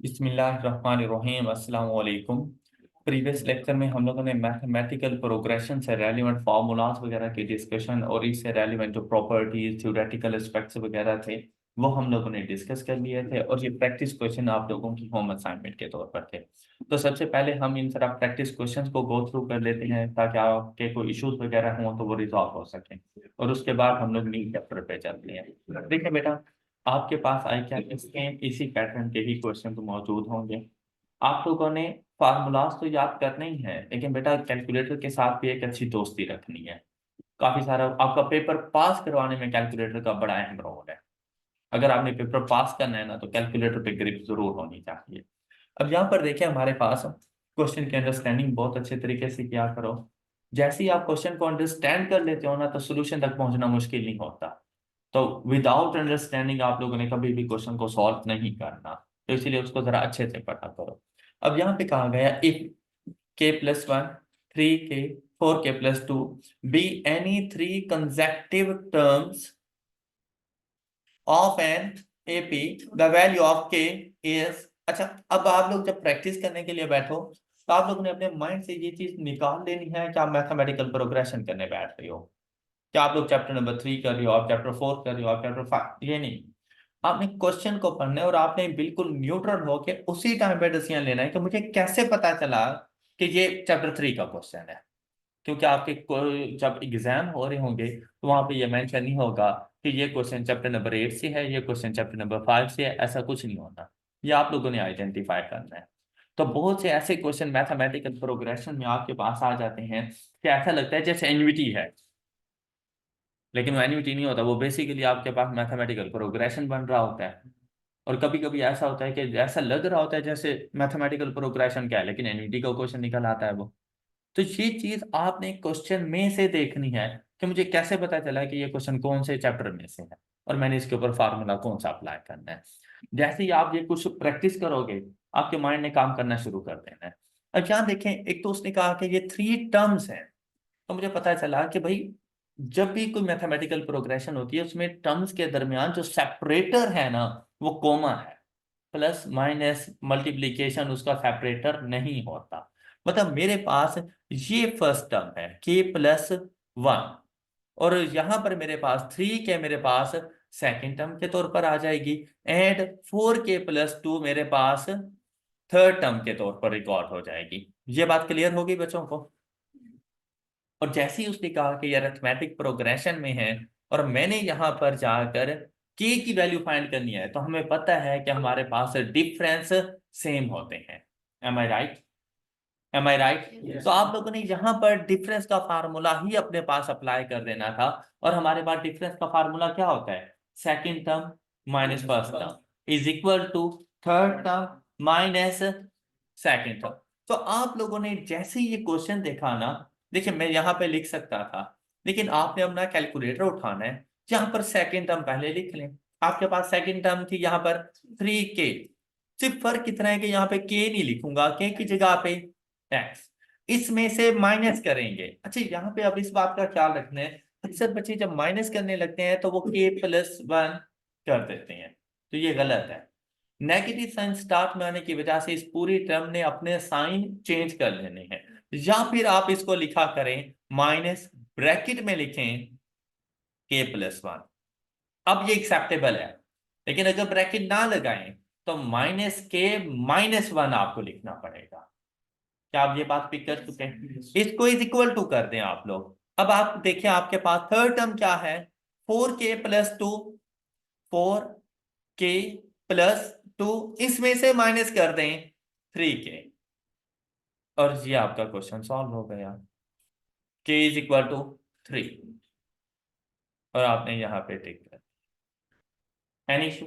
बिस्मिल्लाहिर्रहमानिर्रहीम अस्सलाम वालेकुम। प्रीवियस लेक्चर में हम लोगों ने मैथमेटिकल प्रोग्रेशन से रेलिवेंट फार्मूलाज वगैरह की डिस्कशन और इससे रेलिवेंट जो प्रॉपर्टीज थ्योरेटिकल एस्पेक्ट्स वगैरह थे वो हम लोगों ने डिस्कस कर लिए थे और ये प्रैक्टिस क्वेश्चन आप लोगों की होम असाइनमेंट के तौर पर थे। तो सबसे पहले हम इन तरह प्रैक्टिस क्वेश्चंस को गो थ्रू कर लेते हैं ताकि आपके कोई इश्यूज वगैरह हों तो वो रिजॉल्व हो सकें और उसके बाद हम लोग न्यू चैप्टर पे चलते हैं। देखिए बेटा, आपके पास आई क्या इसके इसी पैटर्न के ही क्वेश्चन तो मौजूद होंगे। आप लोगों ने फार्मूलाज तो याद करने ही है, लेकिन बेटा कैलकुलेटर के साथ भी एक अच्छी दोस्ती रखनी है। काफी सारा आपका पेपर पास करवाने में कैलकुलेटर का बड़ा अहम रोल है। अगर आपने पेपर पास करना है ना तो कैलकुलेटर पे ग्रिप जरूर होनी चाहिए। अब यहाँ पर देखिए हमारे पास क्वेश्चन की अंडरस्टैंडिंग बहुत अच्छे तरीके से किया करो। जैसे ही आप क्वेश्चन को अंडरस्टैंड कर लेते हो ना तो सोल्यूशन तक पहुंचना मुश्किल नहीं होता। तो विदाउट अंडरस्टैंडिंग आप लोगों ने कभी भी क्वेश्चन को सॉल्व नहीं करना। तो इसीलिए उसको जरा अच्छे से पढ़ा करो। अब यहाँ पे कहा गया if k+1 3k 4k+2 be any three consecutive terms of an AP, the value of k is। अच्छा, अब आप लोग जब प्रैक्टिस करने के लिए बैठो तो आप लोगों ने अपने माइंड से ये चीज निकाल लेनी है कि आप मैथमेटिकल प्रोग्रेशन करने बैठ रहे हो। क्या आप लोग चैप्टर नंबर 3 कर रहे हो, आप चैप्टर 4 कर रहे हो, आप चैप्टर 5, ये नहीं। आपने क्वेश्चन को पढ़ना है और आपने बिल्कुल न्यूट्रल होके उसी टाइम पे डिसीजन लेना है कि मुझे कैसे पता चला कि ये चैप्टर 3 का क्वेश्चन है। क्योंकि आपके जब एग्जाम हो रहे होंगे तो वहां पे ये मेंशन नहीं होगा कि ये क्वेश्चन चैप्टर नंबर 8 से है, ये क्वेश्चन चैप्टर नंबर 5 से है। ऐसा कुछ नहीं होना। ये आप लोगों ने आइडेंटिफाई करना है। तो बहुत से ऐसे क्वेश्चन मैथमेटिकल प्रोग्रेशन में आपके पास आ जाते हैं कि ऐसा लगता है जैसे एनवीटी है, लेकिन वो एनवीटी नहीं होता। वो बेसिकली आपके पास मैथमेटिकल प्रोग्रेशन बन रहा होता है। और कभी कभी ऐसा होता है कि ऐसा लग रहा होता है जैसे मैथमेटिकल प्रोग्रेशन क्या है, लेकिन एनवीटी का क्वेश्चन निकल आता है वो। तो ये चीज आपने क्वेश्चन में से देखनी है कि मुझे कैसे पता चला कि ये क्वेश्चन कौन से चैप्टर में से है और मैंने इसके ऊपर फार्मूला कौन सा अप्लाई करना है। जैसे ही आप ये कुछ प्रैक्टिस करोगे आपके माइंड ने काम करना शुरू कर देना है। अब यहाँ देखें, एक तो उसने कहा कि ये 3 टर्म्स हैं। तो मुझे पता चला कि भाई जब भी कोई मैथमेटिकल प्रोग्रेशन होती है उसमें टर्म्स के दरमियान जो सेपरेटर है ना वो कॉमा है। प्लस माइनस मल्टीप्लीकेशन उसका सेपरेटर नहीं होता। मतलब मेरे पास ये फर्स्ट टर्म है k+1 और यहां पर मेरे पास 3k मेरे पास सेकंड टर्म के तौर पर आ जाएगी एंड 4k+2 मेरे पास थर्ड टर्म के तौर पर रिकॉर्ड हो जाएगी। ये बात क्लियर होगी बच्चों को। और जैसे ही उसने कहा कि ये अरिथमेटिक प्रोग्रेशन में है और मैंने यहां पर जाकर के की वैल्यू फाइंड करनी है तो हमें पता है कि हमारे पास डिफरेंस सेम होते हैं। एम आई राइट? एम आई राइट? तो आप लोगों ने यहाँ पर डिफरेंस का फार्मूला ही अपने पास अप्लाई कर देना था। और हमारे पास डिफरेंस का फार्मूला क्या होता है? Second term minus first term is equal to third term minus second term. तो आप लोगों ने जैसे ही ये क्वेश्चन देखा ना, देखिए मैं यहाँ पे लिख सकता था, लेकिन आपने अपना कैलकुलेटर उठाना है। यहाँ पर सेकेंड टर्म पहले लिख लें। आपके पास सेकेंड टर्म थी यहाँ पर 3k। सिर्फ फर्क कितना है कि यहाँ पे k नहीं लिखूंगा, k की जगह पे x। इसमें से माइनस करेंगे। अच्छा, यहाँ पे अब इस बात का ख्याल रखना है, अक्सर बच्चे जब माइनस करने लगते हैं तो वो k+1 कर देते हैं। तो ये गलत है। नेगेटिव साइन स्टार्ट में आने की वजह से इस पूरी टर्म ने अपने साइन चेंज कर लेने हैं। या फिर आप इसको लिखा करें माइनस ब्रैकेट में लिखें k+1। अब ये एक्सेप्टेबल है। लेकिन अगर ब्रैकेट ना लगाएं तो -k-1 आपको लिखना पड़ेगा। क्या आप ये बात पिक कर चुके हैं? इसको इज इक्वल टू कर दें आप लोग। अब आप देखिए आपके पास थर्ड टर्म क्या है? 4k+2। 4k+2 इसमें से माइनस कर दें 3k और ये आपका क्वेश्चन सॉल्व हो गया। k = 3 और आपने यहाँ पे टिक कर एनी इशू।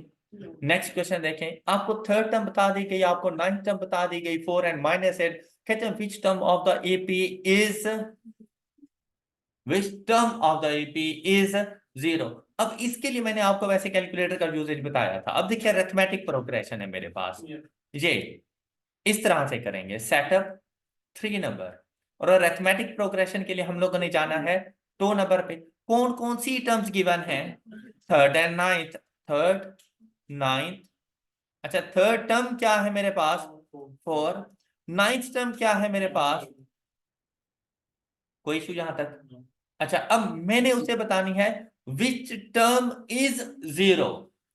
नेक्स्ट क्वेश्चन देखें, आपको थर्ड टर्म बता दी गई, आपको नाइन्थ टर्म बता दी गई 4 एंड -8। कहते हैं which term of the AP is which term of the AP is 0। अब इसके लिए मैंने आपको वैसे कैलकुलेटर का यूजेज बताया था। अब देखिए अरिथमेटिक प्रोग्रेशन है मेरे पास। ये इस तरह से करेंगे सेटअप 3 नंबर और अरिथमेटिक प्रोग्रेशन के लिए हम लोगों ने जाना है 2 नंबर पे। कौन कौन सी टर्म्स गिवन है? Third and ninth. Third, ninth अच्छा, थर्ड टर्म क्या है मेरे पास? 4। नाइन्थ टर्म क्या है मेरे पास? कोई इशू यहां तक? अच्छा, अब मैंने उसे बतानी है which term is 0,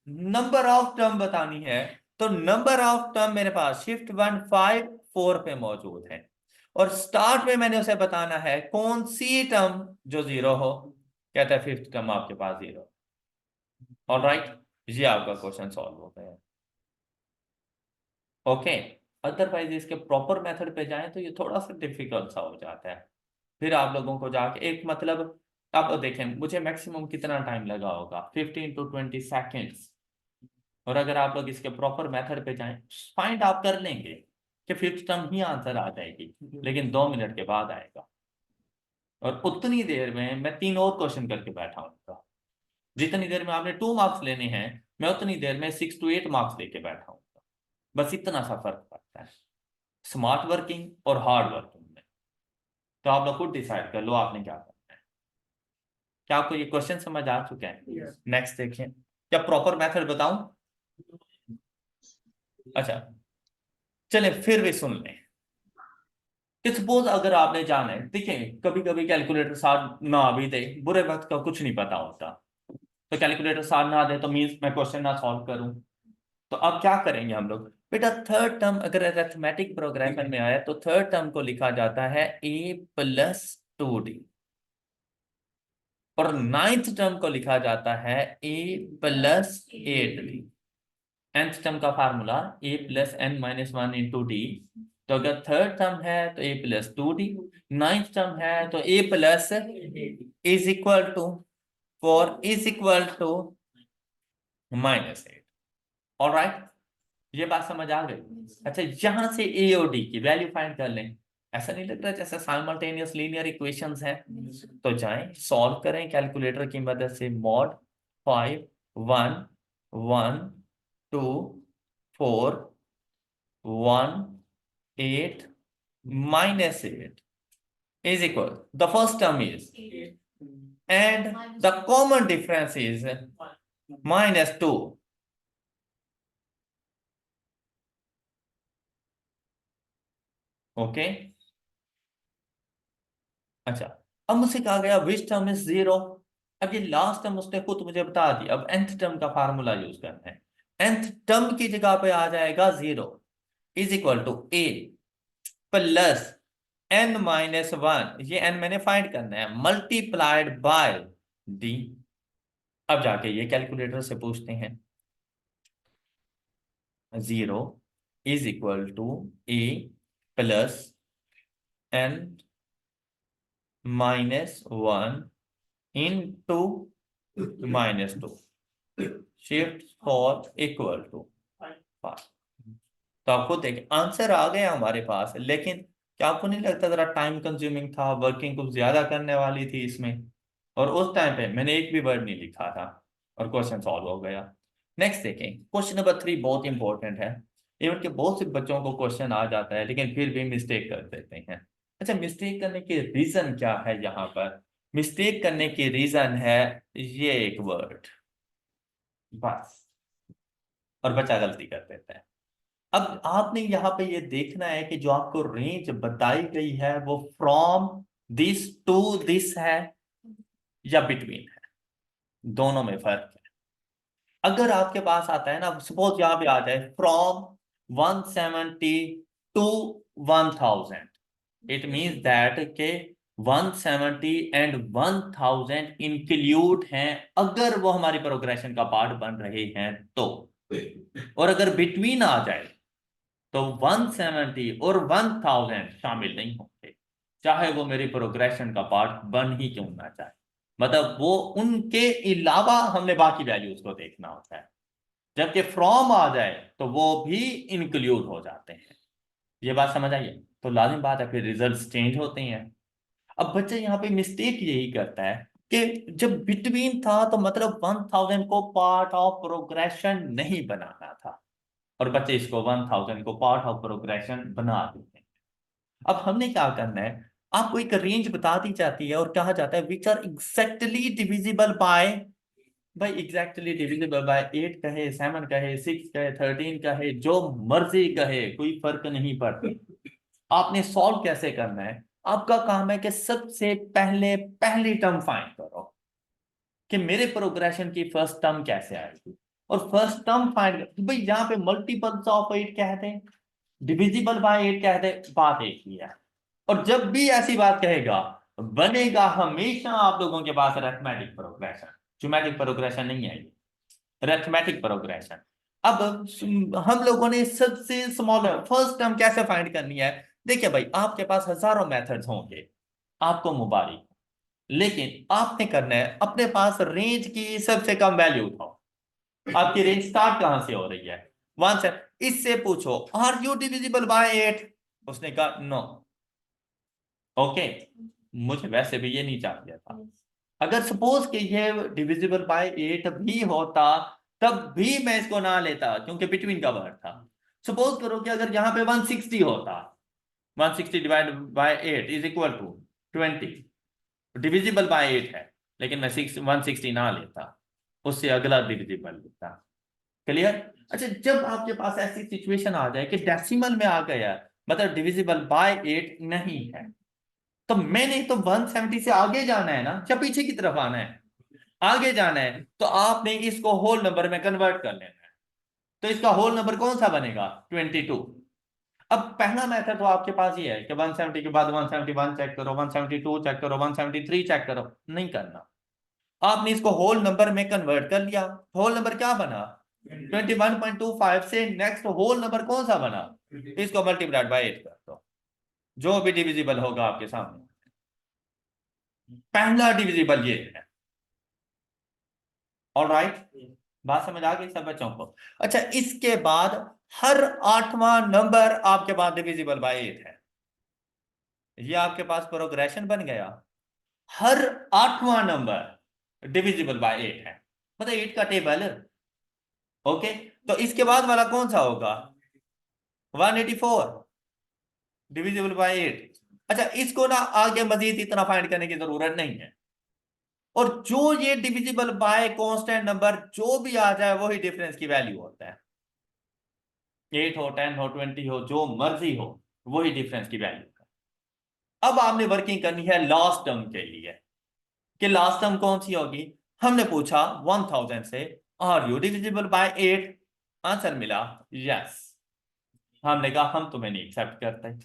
number of term बतानी है। तो नंबर ऑफ टर्म मेरे पास शिफ्ट 1 5 4 पे मौजूद है, और स्टार्ट में मैंने उसे बताना है कौन सी टर्म जो 0 हो। कहता है फिफ्थ टर्म आपके पास 0। ऑलराइट, ये आपका क्वेश्चन सॉल्व हो गया। ओके, अदरवाइज इसके प्रॉपर मेथड पे जाएं तो ये थोड़ा सा डिफिकल्ट सा हो जाता है। फिर आप लोगों को जाके एक मतलब, अब देखें मुझे मैक्सिमम कितना टाइम लगा होगा, 15 to 20 सेकेंड्स। और अगर आप लोग इसके प्रॉपर मेथड पे जाएं, फाइंड आप कर लेंगे कि फिफ्थ टर्म ही आंसर आ जाएगी, लेकिन 2 मिनट के बाद आएगा। और उतनी देर में मैं 3 और क्वेश्चन करके बैठा हूँ। जितनी देर में आपने 2 मार्क्स लेने हैं, मैं उतनी देर में 6 to 8 मार्क्स लेके बैठा हूँ। बस इतना सा फर्क पड़ता है स्मार्ट वर्किंग और हार्ड वर्किंग में। तो आप लोग खुद डिसाइड कर लो आपने क्या करना है। क्या आपको ये क्वेश्चन समझ आ चुके हैं? नेक्स्ट देखिए, क्या प्रॉपर मेथड बताऊं? अच्छा, चले फिर भी सुन लें कि सपोज अगर आपने जाना है, देखिए कभी कभी कैलकुलेटर साथ ना भी दे, बुरे वक्त का कुछ नहीं पता होता। तो कैलकुलेटर साथ ना दे तो मीन्स मैं क्वेश्चन ना सॉल्व करूं। तो अब क्या करेंगे हम लोग? बेटा थर्ड टर्म अगर अरिथमेटिक प्रोग्रेशन में आया तो थर्ड टर्म को लिखा जाता है a+2d, और नाइन्थ टर्म को लिखा जाता है a+8d। nth टर्म का फार्मूला a+n-1 × d। तो अगर थर्ड टर्म है तो a+2d, नाइन्थ टर्म है तो a+ is equal to 4 is equal to -8। Alright, ये बात समझ आ गई? अच्छा, यहां से ए और डी की वैल्यू फाइंड कर लें। ऐसा नहीं लग रहा जैसे साइमल्टेनियस लीनियर इक्वेशंस हैं? तो जाएं सॉल्व करें कैलकुलेटर की मदद से। Mod 5 1 1 2 4 1 8 -8 is equal, the first term is, and the common difference is -2। Okay, अच्छा, अब मुझसे कहा गया विच टर्म इज 0। अब ये लास्ट टर्म उसने खुद मुझे बता दिया, अब nth टर्म का फार्मूला यूज करना है। nth टर्म की जगह पे आ जाएगा 0 is equal to a plus n-1, ये n मैंने फाइंड करना है, मल्टीप्लाइड बाय d। अब जाके ये कैलकुलेटर से पूछते हैं। 0 is equal to a plus n-1 into -2 shift for equal to 5। तो आपको देखिए आंसर आ गया हमारे पास, लेकिन क्या आपको नहीं लगता जरा टाइम कंज्यूमिंग था, वर्किंग कुछ ज्यादा करने वाली थी इसमें? और उस टाइम पे मैंने एक भी वर्ड नहीं लिखा था और क्वेश्चन सॉल्व हो गया। नेक्स्ट देखें, क्वेश्चन नंबर 3 बहुत इंपॉर्टेंट है। इवन के बहुत से बच्चों को क्वेश्चन आ जाता है लेकिन फिर भी मिस्टेक कर देते हैं। अच्छा, मिस्टेक करने के रीजन क्या है? यहाँ पर मिस्टेक करने की रीजन है ये एक वर्ड, बस, और बच्चा गलती कर देता है। अब आपने यहाँ पे ये देखना है कि जो आपको रेंज बताई गई है वो फ्रॉम दिस टू दिस है या बिटवीन है, दोनों में फर्क है। अगर आपके पास आता है ना, सपोज यहाँ पे आ जाए from 170 to 1000, it means that के 170 एंड 1000 इंक्लूड हैं अगर वो हमारी प्रोग्रेशन का पार्ट बन रहे हैं तो। और अगर बिटवीन आ जाए तो 170 और 1000 शामिल नहीं होंगे, चाहे वो मेरी प्रोग्रेशन का पार्ट बन ही क्यों ना चाहे। मतलब वो उनके अलावा हमने बाकी वैल्यूज को देखना होता है। जबकि फ्रॉम आ जाए तो वो भी इंक्लूड हो जाते हैं। ये बात समझ आइए? तो लाजिम बात है फिर रिजल्ट्स चेंज होते हैं। अब बच्चा यहाँ पे मिस्टेक यही करता है कि जब बिटवीन था तो मतलब 1000 को पार्ट ऑफ प्रोग्रेशन नहीं बनाना था, और बच्चे इसको 1000 को पार्ट ऑफ प्रोग्रेशन बना देते हैं। अब हमने क्या करना है, आपको एक रेंज बता दी जाती है और कहा जाता है which are exactly divisible by भाई एग्जैक्टली डिविजिबल बाय 8 कहे, 7 कहे, 6 कहे, 13 कहे, जो मर्जी कहे, कोई फर्क नहीं पड़ता। आपने सॉल्व कैसे करना है, आपका काम है कि सबसे पहले पहली टर्म फाइंड करो कि मेरे प्रोग्रेशन की फर्स्ट टर्म कैसे आएगी, और फर्स्ट टर्म फाइंड भाई यहाँ पे मल्टीपल्स ऑफ 8 कहते हैं, डिविजिबल बाय 8 कहते हैं, बात एक ही है। और जब भी ऐसी बात कहेगा, बनेगा हमेशा आप लोगों के पास अरिथमेटिक प्रोग्रेशन, ज्योमेट्रिक प्रोग्रेशन नहीं आएगी, अरिथमेटिक प्रोग्रेशन। अब हम लोगों ने सबसे स्मॉलर फर्स्ट टर्म कैसे फाइंड करनी है। देखिए भाई, आपके पास हजारों मेथड्स होंगे, आपको मुबारक, लेकिन आपने करना है अपने पास रेंज की सबसे कम वैल्यू उठाओ। आपकी रेंज स्टार्ट कहां से हो रही है, 1 से। इससे पूछो आर यू डिविजिबल बाय 8, उसने कहा नो। ओके, मुझे वैसे भी ये नहीं चाहिए था। अगर सपोज कि ये डिविजिबल बाय 8 भी होता, तब भी मैं इसको ना लेता, क्योंकि बिटवीन का वर्ड था। सपोज करो कि अगर यहां पे 160 होता, 160 divide by 8 is equal to 20, divisible by 8 है, लेकिन मैं 160 ना लेता, उससे अगला डिविजिबल लेता। क्लियर। अच्छा, जब आपके पास ऐसी सिचुएशन आ जाए कि डेसिमल में आ गया, मतलब डिविजिबल बाय 8 नहीं है, तो मैंने तो 170 से आगे जाना है ना, या पीछे की तरफ आना है, आगे जाना है, तो आपने इसको होल नंबर में कन्वर्ट कर लेना है। तो इसका होल नंबर कौन सा बनेगा, 22। अब पहला मेथड तो आपके पास ये है कि 170 के बाद 171 चेक करो, 172 चेक करो, 173 चेक करो, नहीं करना। आपने इसको होल नंबर में कन्वर्ट कर लिया, होल नंबर क्या बना, 21.25 से नेक्स्ट होल नंबर कौन सा बना, इसको मल्टीप्लाइड बाय 8 कर दो, जो भी डिविजिबल होगा आपके सामने। पहला डिविजिबल ये है। ऑलराइट, बात समझ आ गई सब बच्चों को। अच्छा, इसके बाद हर 8वां नंबर आपके पास डिविजिबल बाय 8 है। ये आपके पास प्रोग्रेशन बन गया, हर 8वां नंबर डिविजिबल बाय 8 है, मतलब 8 का टेबल। ओके, तो इसके बाद वाला कौन सा होगा, 184 डिविजिबल बाय 8। अच्छा, इसको ना आगे मजीद इतना फाइंड करने की जरूरत नहीं है, और जो ये डिविजिबल बाय कांस्टेंट नंबर जो भी आ जाए वही डिफरेंस की वैल्यू होता है। 8 हो, 10 हो, 20 हो, जो मर्जी हो, वही डिफरेंस की वैल्यू है। अब आपने वर्किंग करनी है लास्ट टर्म के लिए, कि लास्ट टर्म कौन सी होगी। हमने पूछा 1000 से are you divisible by 8, answer मिला यस। हमने कहा हम तुम्हें नहीं एक्सेप्ट करते।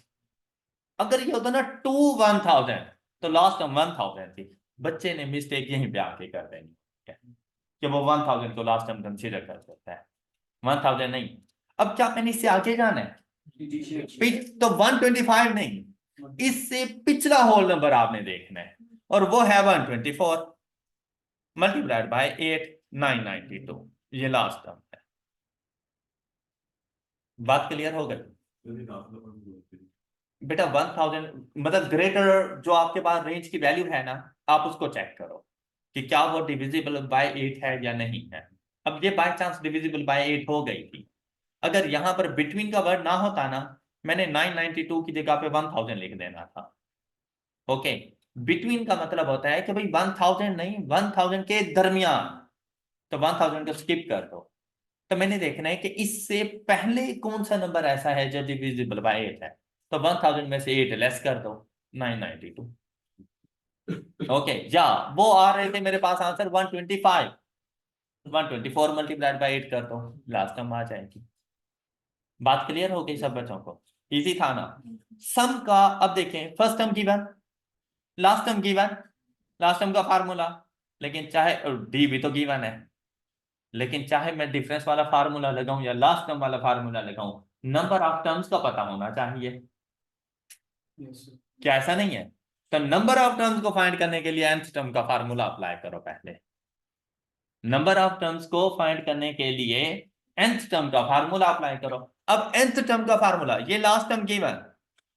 अगर ये होता ना 1000, तो लास्ट टर्म 1000 थी, बच्चे ने मिस्टेक यहीं पे आके कर देनी है, कि वो 1000 को लास्ट टर्म कंसीडर कर सकता है, 1000 नहीं। अब क्या मैंने इससे आगे जाना है, तो 125 नहीं, इससे पिछला होल नंबर आपने देखना है, और वो है 124 मल्टीप्लाइड बाय 8, 992, ये लास्ट टर्म है। बात क्लियर हो गई बेटा। 1000 मतलब ग्रेटर जो आपके पास रेंज की वैल्यू है ना, आप उसको चेक करो कि क्या वो डिविजिबल बाय 8 है या नहीं है। अब ये बाय चांस डिविजिबल बाय 8 हो गई थी, अगर यहां पर बिटवीन का वर्ड ना होता ना, मैंने 992 की जगह पे 1000 लिख देना था। ओके, बिटवीन का मतलब होता है कि भाई 1000 नहीं, 1000 के दरमियान, तो 1000 को स्किप कर दो। तो मैंने देखना है कि इससे पहले कौन सा नंबर ऐसा है जो डिविजिबल बाय 8 है, तो 1000 में से 8 लेस कर दो, 992। ओके, या वो आ रहे थे मेरे पास आंसर 125, 124 मल्टीप्लाइड बाय 8 कर दो, लास्ट टर्म आ जाएगी। बात क्लियर हो गई सब बच्चों को, इजी था ना। सम का अब देखें, first term given, last term given, last term का फार्मूला, लेकिन चाहे डी भी तो गिवन है, लेकिन चाहे मैं डिफरेंस वाला फार्मूला लगाऊं या लास्ट टर्म वाला फार्मूला लगाऊं, नंबर ऑफ टर्म्स का पता होना चाहिए। क्या ऐसा नहीं है, तो नंबर ऑफ टर्म्स को फाइंड करने के लिए nth टर्म का फार्मूला अप्लाई करो पहले। नंबर ऑफ टर्म्स को फाइंड करने के लिए nth टर्म का फार्मूला अप्लाई करो। अब nth टर्म का फार्मूला, ये लास्ट टर्म गिवन,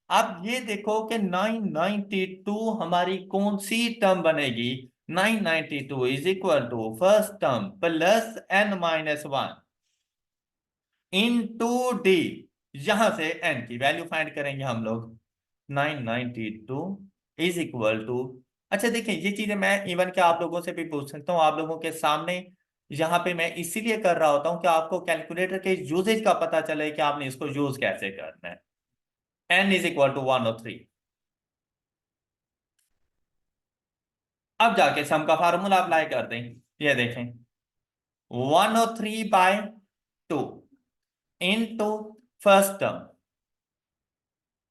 आप ये देखो कि 992 हमारी कौन सी टर्म बनेगी, 992 is equal to first term plus n-1 into d, यहां से n की वैल्यू फाइंड करेंगे हम लोग, 992 इज इक्वल टू। अच्छा देखिए, ये चीजें मैं इवन के आप लोगों से भी पूछ सकता हूं, आप लोगों के सामने यहाँ पे मैं इसीलिए कर रहा होता हूँ कि आपको कैलकुलेटर के यूजेज का पता चले कि आपने इसको यूज कैसे करना है। n is equal to 103। अब जाके सम का फार्मूला अप्लाई कर दें। ये देखें 103/2 into first term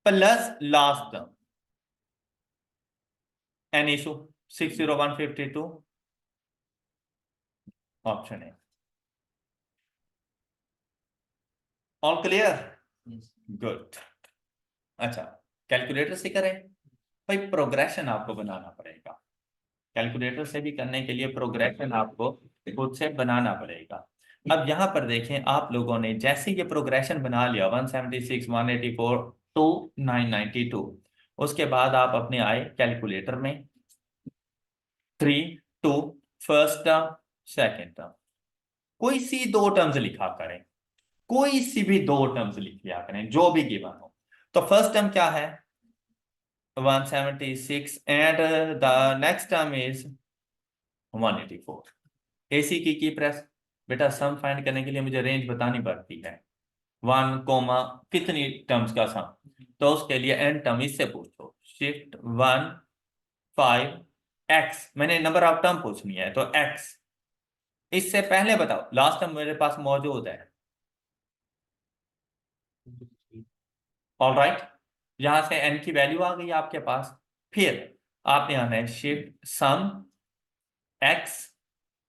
plus last term n issue 60152 option है। All clear? गुड। अच्छा, कैलकुलेटर से करें भाई, प्रोग्रेशन आपको बनाना पड़ेगा। कैलकुलेटर से भी करने के लिए प्रोग्रेशन आपको खुद से बनाना पड़ेगा। अब यहां पर देखें, आप लोगों ने जैसे ये प्रोग्रेशन बना लिया 176 184 टू 992, उसके बाद आप अपने आए कैलकुलेटर में 3 2 फर्स्ट टर्म सेकेंड टर्म, कोई सी दो टर्म्स लिखा करें, कोई सी भी दो टर्म्स लिख लिया करें जो भी गिवन हो। तो फर्स्ट टर्म क्या है 176 and the next term is 184। AC की प्रेस। बेटा सम फाइंड करने के लिए मुझे रेंज बतानी पड़ती है, 1 कोमा कितनी टर्म्स का सम, तो उसके लिए एन टर्म इससे पूछो शिफ्ट 1 5 एक्स, मैंने नंबर ऑफ टर्म पूछनी है तो एक्स। इससे पहले बताओ लास्ट टर्म मेरे पास मौजूद है, ऑल राइट। यहां से एन की वैल्यू आ गई आपके पास। फिर आपने आना है shift sum x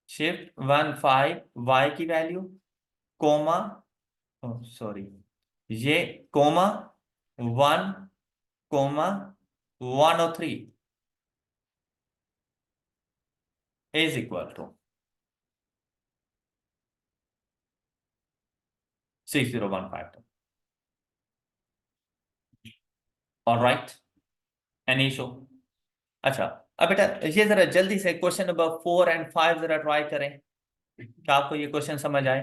shift 1 5 y की वैल्यू कोमा, सॉरी ये comma 1 comma 103 is equal to 60152। All right, any issue? अच्छा, अब बेटा ये जरा जल्दी से क्वेश्चन नंबर 4 एंड 5 जरा ट्राई करें, क्या आपको ये क्वेश्चन समझ आए?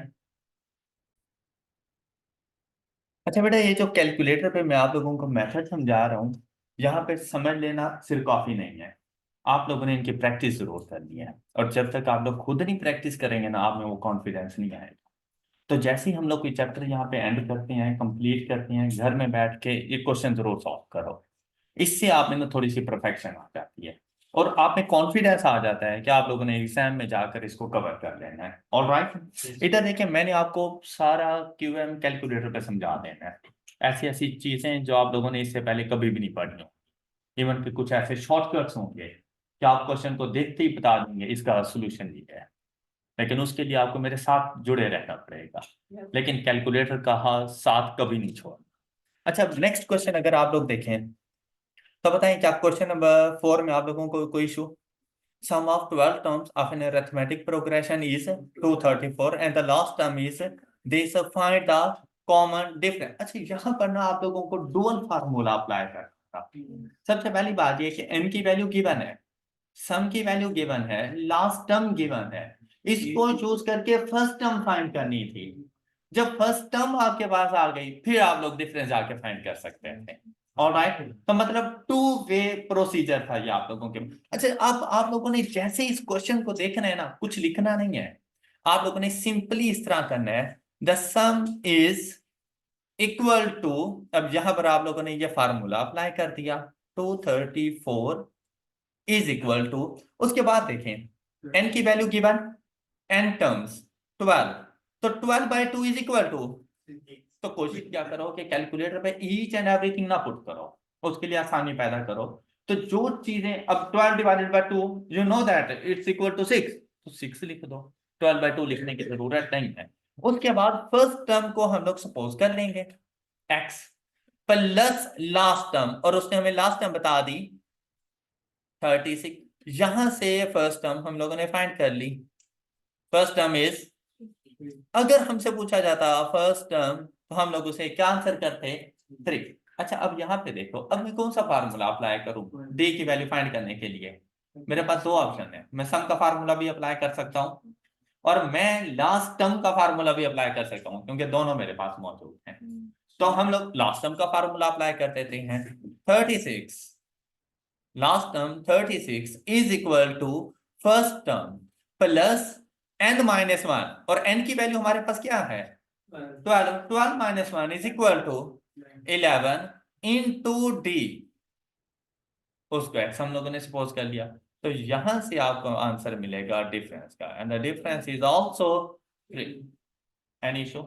अच्छा बेटा, ये जो कैलकुलेटर पे मैं आप लोगों को मेथड समझा रहा हूँ, यहाँ पे समझ लेना सिर्फ काफी नहीं है, आप लोगों ने इनकी प्रैक्टिस जरूर करनी है। और जब तक आप लोग खुद नहीं प्रैक्टिस करेंगे ना, आप में वो कॉन्फिडेंस नहीं आएगा। तो जैसे ही हम लोग कोई चैप्टर यहाँ पे एंड करते हैं, कंप्लीट करते हैं, घर में बैठ के ये क्वेश्चन जरूर सॉल्व करो। इससे आप में ना थोड़ी सी परफेक्शन आ जाती है और आप में कॉन्फिडेंस आ जाता है कि आप लोगों ने एग्जाम में जाकर इसको कवर कर लेना है। ऑल राइट, इधर देखिए मैंने आपको सारा क्यूएम कैलकुलेटर पे समझा देना है, ऐसी ऐसी चीजें जो आप लोगों ने इससे पहले कभी भी नहीं पढ़ी हो। इवन कि कुछ ऐसे शॉर्टकट्स होंगे कि आप क्वेश्चन को देखते ही बता देंगे इसका सोल्यूशन ये है, लेकिन उसके लिए आपको मेरे साथ जुड़े रहना पड़ेगा। लेकिन कैलकुलेटर का हाथ साथ कभी नहीं छोड़ना। अच्छा, नेक्स्ट क्वेश्चन अगर आप लोग देखें तो बताएं क्या क्वेश्चन नंबर 4 में आप लोगों को कोई issue? Sum of 12 terms of an arithmetic progression is 234 and the last term is this, find the common difference. अच्छा, यहाँ पर ना आप लोगों को डुअल फार्मूला अप्लाई करना था। सबसे पहली बात ये कि n की वैल्यू गिवन है, सम की वैल्यू गिवन है, लास्ट टर्म गिवन है, इसको चूज करके फर्स्ट टर्म फाइंड करनी थी। जब फर्स्ट टर्म आपके पास आ गई फिर आप लोग डिफरेंस आके फाइंड कर सकते हैं। ऑलराइट, तो मतलब टू वे प्रोसीजर था ये आप लोगों के। अच्छा, आप लोगों ने जैसे इस क्वेश्चन को देखना है ना, कुछ लिखना नहीं है, आप लोगों ने सिंपली इस तरह करना है the sum is equal to, अब यहां पर आप लोगों ने ये फार्मूला अप्लाई कर दिया 234 इज इक्वल टू, उसके बाद देखें n की वैल्यू गिवन, n टर्म्स 12, तो 12/2 इज इक्वल टू, तो कोशिश क्या करो कि कैलकुलेटर पे ईच एंड एवरीथिंग ना पुट करो, उसके लिए आसानी पैदा करो। तो जो चीजें अब 12 divided by 2, you know that it's equal to 6, तो 6 लिख दो, 12/2 लिखने की जरूरत नहीं है। उसके बाद फर्स्ट टर्म को हम लोग सपोज कर लेंगे x प्लस लास्ट टर्म, और उसने हमें लास्ट टर्म बता दी 36। यहां से फर्स्ट टर्म हम लोगों ने फाइंड कर ली, फर्स्ट टर्म इज, अगर हमसे पूछा जाता फर्स्ट टर्म तो हम लोग उसे क्या आंसर करते 3। अच्छा, अब यहाँ पे देखो, अब मैं कौन सा फार्मूला अप्लाई करूं डी की वैल्यू फाइंड करने के लिए? मेरे पास दो ऑप्शन है, मैं सम का फार्मूला भी अप्लाई कर सकता हूँ और मैं लास्ट टर्म का फार्मूला भी अप्लाई कर सकता हूँ, क्योंकि दोनों मेरे पास मौजूद हैं। तो हम लोग लास्ट टर्म का फार्मूला अप्लाई कर देते हैं, 36 last term 36 is equal to first term plus n minus one, और n की वैल्यू हमारे पास क्या है 12, 12 minus one is equal to 11 into d उसको x हम लोगों ने सपोज कर लिया। तो यहां से आपको आंसर मिलेगा डिफरेंस का, and the difference is also 3। Any issue?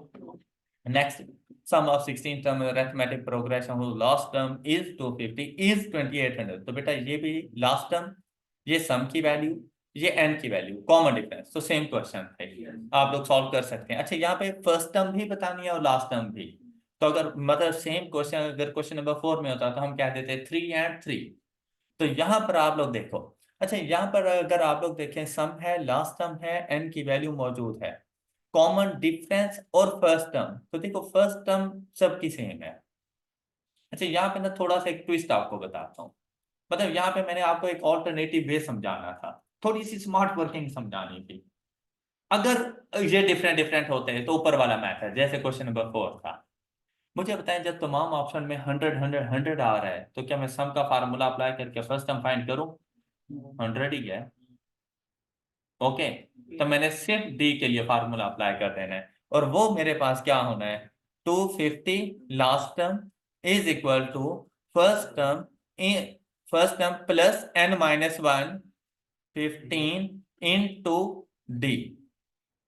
Next, sum of 16 term arithmetic progression whose last term is 250 is 2800। तो बेटा ये भी लास्ट टर्म, ये सम की वैल्यू, ये n की वैल्यू, कॉमन डिफरेंस, तो सेम क्वेश्चन है, आप लोग सॉल्व कर सकते हैं। अच्छा यहाँ पे फर्स्ट टर्म भी बतानी है और लास्ट टर्म भी, तो अगर मतलब सेम क्वेश्चन अगर क्वेश्चन नंबर 4 में होता तो हम क्या देते 3 एंड 3। तो यहाँ पर आप लोग देखो, अच्छा यहाँ पर अगर आप लोग देखें सम है, लास्ट टर्म है, n की वैल्यू मौजूद है, कॉमन डिफरेंस और फर्स्ट टर्म, तो देखो फर्स्ट टर्म सबकी सेम है। अच्छा यहाँ पे ना थोड़ा सा एक ट्विस्ट आपको बताता हूँ, मतलब यहाँ पे मैंने आपको एक ऑल्टरनेटिव वे समझाना था, थोड़ी सी स्मार्ट वर्किंग समझानी थी। अगर ये डिफरेंट डिफरेंट होते हैं तो ऊपर वाला मैथड जैसे क्वेश्चन नंबर 4 था, मुझे बताएं जब तमाम ऑप्शन में 100 आ रहा है तो क्या मैं सम का फार्मूला अप्लाई करके फर्स्ट टर्म फाइंड करूं? 100 ही है, ओके। तो मैंने सिर्फ डी के लिए फार्मूला अप्लाई कर देना है, और वो मेरे पास क्या होना है 250 last term is equal to first term plus n minus one 15 into d.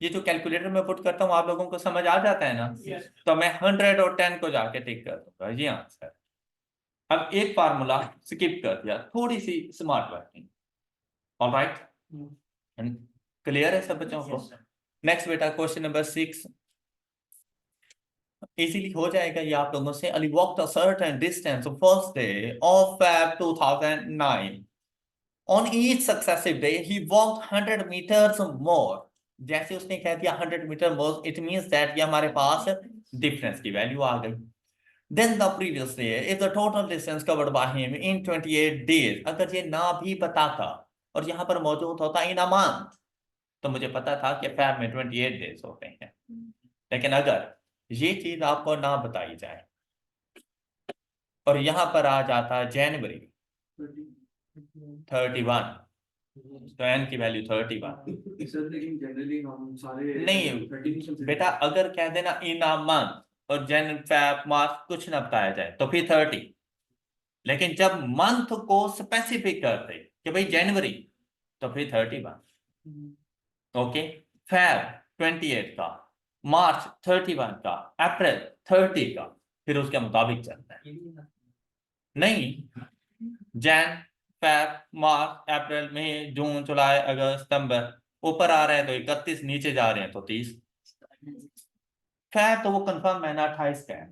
ये जो कैलकुलेटर में पुट करता हूँ आप लोगों को समझ आ जाता है ना? तो मैं 100 और 10 को जाके टिक कर दूंगा, ये आंसर। अब एक फार्मूला स्किप कर दिया, थोड़ी सी स्मार्ट वर्किंग। ऑलराइट, क्लियर है सब बच्चों को? नेक्स्ट बेटा क्वेश्चन नंबर 6 इजीली हो जाएगा ये आप लोगों से। Ali walked a certain distance first day of Feb 2009। On each successive day he walked 100 metres more. जैसे उसने कह दिया 100 metre more, it means that ये हमारे पास डिफरेंस की वैल्यू आ गई। Then the previous day, if the total distance covered by him in 28 days, अगर ये ना भी बताता और यहाँ पर मौजूद होता इन अ मंथ, तो मुझे पता था कि फैब में 28 डेज होते हैं। लेकिन अगर ये चीज आपको ना बताई जाए और यहाँ पर आ जाता जनवरी 31, तो एन की वैल्यू 31। सर लेकिन जनरली हम सारे नहीं बेटा, अगर कह देना इन अ मंथ और जन फैब मार्च कुछ ना बताया जाए तो फिर 30, लेकिन जब मंथ को स्पेसिफिक करते कि भाई जनवरी, तो फिर 31, ओके। फैब 28 का, मार्च 31 का, अप्रैल 30 का, फिर उसके मुताबिक चलता है। नहीं, जैन फैब मार्च अप्रैल मई जून जुलाई अगस्त सितंबर, ऊपर आ रहे हैं तो 31, नीचे जा रहे हैं तो 30। फैब तो वो कंफर्म है ना 28 का है।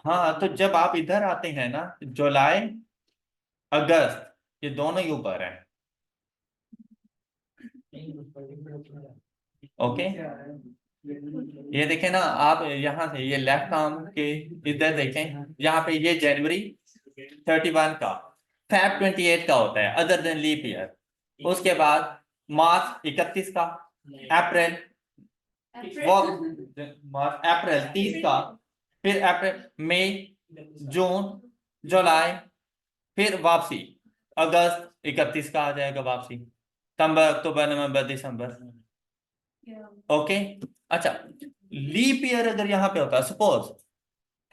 हाँ, तो जब आप इधर आते हैं ना जुलाई अगस्त, ये दोनों ही ऊपर है, ओके। ये देखें ना आप, यहाँ से ये लेफ्ट आर्म के इधर देखें, यहाँ पे ये जनवरी 31 का, फैब 28 का होता है अदर देन लीप ईयर। उसके बाद मार्च 31 का, अप्रैल मार्च अप्रैल 30 का, फिर अप्रैल मई जून जुलाई, फिर वापसी अगस्त 31 का आ जाएगा वापसी, सितंबर अक्टूबर नवंबर दिसंबर, ओके। अच्छा, लीप ईयर अगर यहाँ पे होता है सपोज,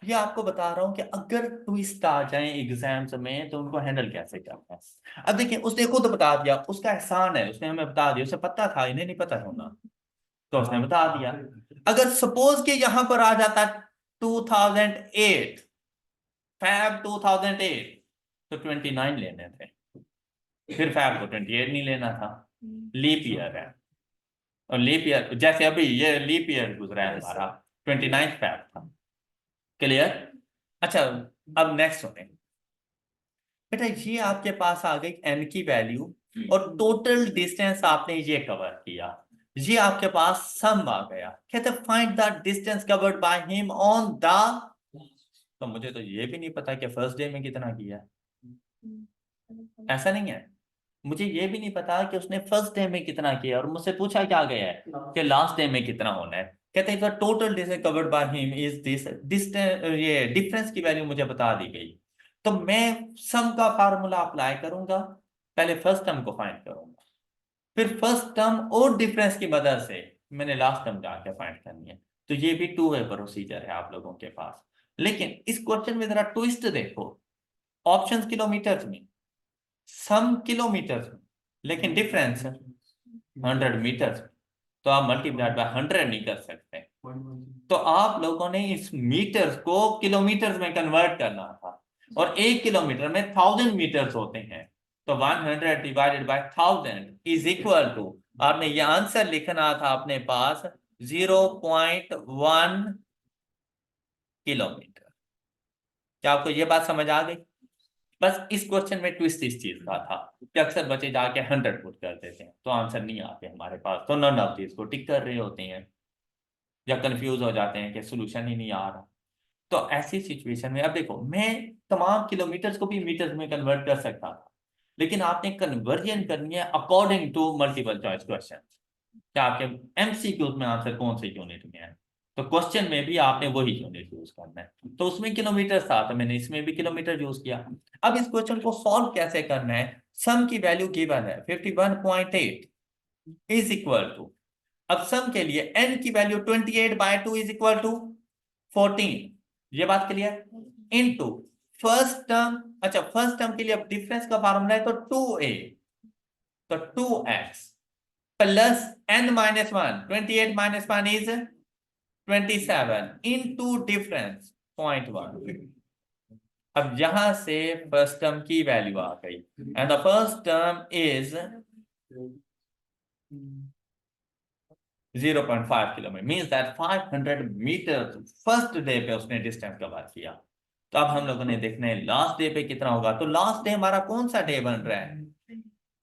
ये आपको बता रहा हूं कि अगर ट्विस्ट आ जाए एग्जाम्स में तो उनको हैंडल कैसे करना है। अब देखिए उसने खुद बता दिया, उसका एहसान है, उसने हमें बता दिया, उसे पता था, इन्हें नहीं पता होना, तो उसने बता दिया। अगर सपोज कि यहां पर आ जाता 2008, फैब 2008, तो 29 लेने थे, फिर फैब को 28 नहीं लेना था, लीप ईयर है। और लीप ईयर जैसे अभी ये लीप ईयर गुजरा है हमारा, 29 फैब था। क्लियर? अच्छा, अब नेक्स्ट सुने बेटा, ये आपके पास आ गई n की वैल्यू और टोटल डिस्टेंस आपने ये कवर किया, ये आपके पास सम आ गया। कहते find the distance covered by him on the, तो मुझे तो ये भी नहीं पता कि फर्स्ट डे में कितना किया, ऐसा नहीं है, मुझे ये भी नहीं पता कि उसने फर्स्ट डे में कितना किया, और मुझसे पूछा क्या गया है कि लास्ट डे में कितना होना है। कहते हैं total distance covered by him is this distance, ये डिफरेंस की वैल्यू मुझे बता दी गई, तो मैं सम का फार्मूला अप्लाई करूंगा, पहले फर्स्ट टर्म को फाइंड करूंगा, फिर फर्स्ट टर्म और डिफरेंस की मदद से मैंने लास्ट टर्म जाके फाइंड करनी है। तो ये भी टू वे प्रोसीजर है आप लोगों के पास। लेकिन इस क्वेश्चन में जरा ट्विस्ट देखो, ऑप्शंस किलोमीटर्स में, सम किलोमीटर्स में, लेकिन डिफरेंस 100 मीटर्स। तो आप मल्टीप्लाइड बाय 100 नहीं कर सकते। तो आप लोगों ने इस मीटर्स को किलोमीटर्स में कन्वर्ट करना था, और 1 किलोमीटर में 1000 मीटर्स होते हैं। तो 100 divided by 1000 is equal to, आपने ये आंसर लिखना था अपने पास 0.1 किलोमीटर। क्या आपको ये बात समझ आ गई? बस इस क्वेश्चन में ट्विस्ट इस चीज का था कि अक्सर बच्चे जाके 100 पुट कर देते हैं तो आंसर नहीं आते हमारे पास, तो नन ऑफ दिस को टिक कर रहे होते हैं या कंफ्यूज हो जाते हैं कि सोल्यूशन ही नहीं आ रहा। तो ऐसी सिचुएशन में अब देखो, मैं तमाम किलोमीटर्स को भी मीटर्स में कन्वर्ट कर सकता था, लेकिन आपने कन्वर्जन करनी है according to multiple choice question. क्या आपके एमसीक्यूज में आंसर कौन से यूनिट में है, तो क्वेश्चन में भी आपने वही यूनिट यूज करना है। तो उसमें किलोमीटर था तो मैंने इसमें भी किलोमीटर यूज किया। अब इस क्वेश्चन को सॉल्व कैसे करना है? सम की वैल्यू गिवन है 51.8 इज इक्वल टू, अब सम के लिए n की वैल्यू 28/2 इज इक्वल टू 14, ये बात क्लियर, इनटू फर्स्ट टर्म। अच्छा, फर्स्ट टर्म के लिए अब डिफरेंस का फार्मूला है तो 2a, तो 2x plus n minus 1, 28 minus 1 is 27 into difference 0.1। अब यहां से फर्स्ट टर्म की वैल्यू आ गई, and the first term is 0.5 kilometre, means that 500 metre first day पे उसने डिस्टेंस कवर किया। तो अब हम लोगों ने देखना है लास्ट डे पे कितना होगा। तो लास्ट डे हमारा कौन सा डे बन रहा है?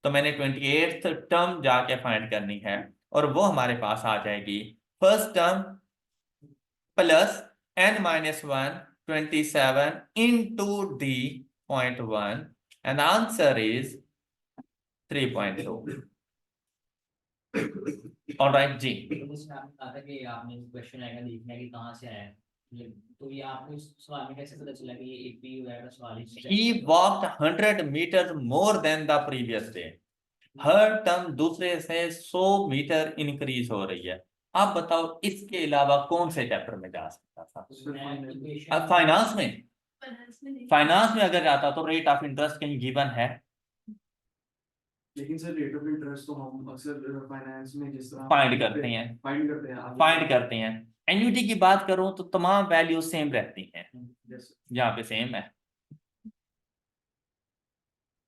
तो मैंने 28th टर्म जाके फाइंड करनी है, और वो हमारे पास आ जाएगी first term plus n minus 1 27 into the 0.1, and the answer is 3.2। Alright जी, तो उसमें आपने कहा था कि आपने क्वेश्चन आएगा देखना है कि कहाँ से आया है, तो ये आपने इस सवाल में कैसे पता चला कि ये एपी वगैरह का सवाल है? he walked 100 meters more than the previous day। Her term दूसरे से 100 मीटर इंक्रीज हो रही है। आप बताओ इसके अलावा कौन से चैप्टर में जा सकता था? अब फाइनेंस में अगर जाता तो रेट ऑफ इंटरेस्ट कहीं गिवन है? लेकिन सर रेट ऑफ इंटरेस्ट तो हम अक्सर फाइनेंस में जिस तरह फाइंड करते हैं, एन्युटी की बात करूं तो तमाम वैल्यू सेम रहती हैं, यहाँ पे सेम है।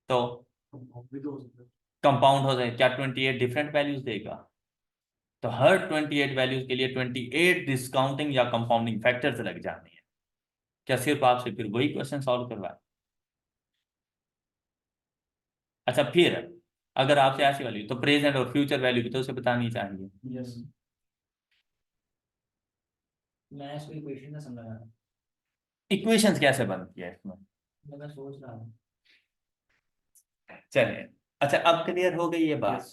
तो कंपाउंड हो जाए, क्या 28 डिफरेंट वैल्यूज देगा? तो हर 28 वैल्यूज के लिए 28 डिस्काउंटिंग या कंपाउंडिंग फैक्टर्स लग जाने हैं। क्या सिर्फ आपसे फिर वही क्वेश्चन सॉल्व करवाए? अच्छा, फिर अगर आपसे ऐसी वैल्यू, तो प्रेजेंट और फ्यूचर वैल्यू भी तो उसे बतानी चाहिए। मैं इसको इक्वेशन का समझ रहा था, इक्वेशंस कैसे बनती है इसमें? मैं सोच रहा हूँ। चलिए, अच्छा अब क्लियर हो गई ये बात।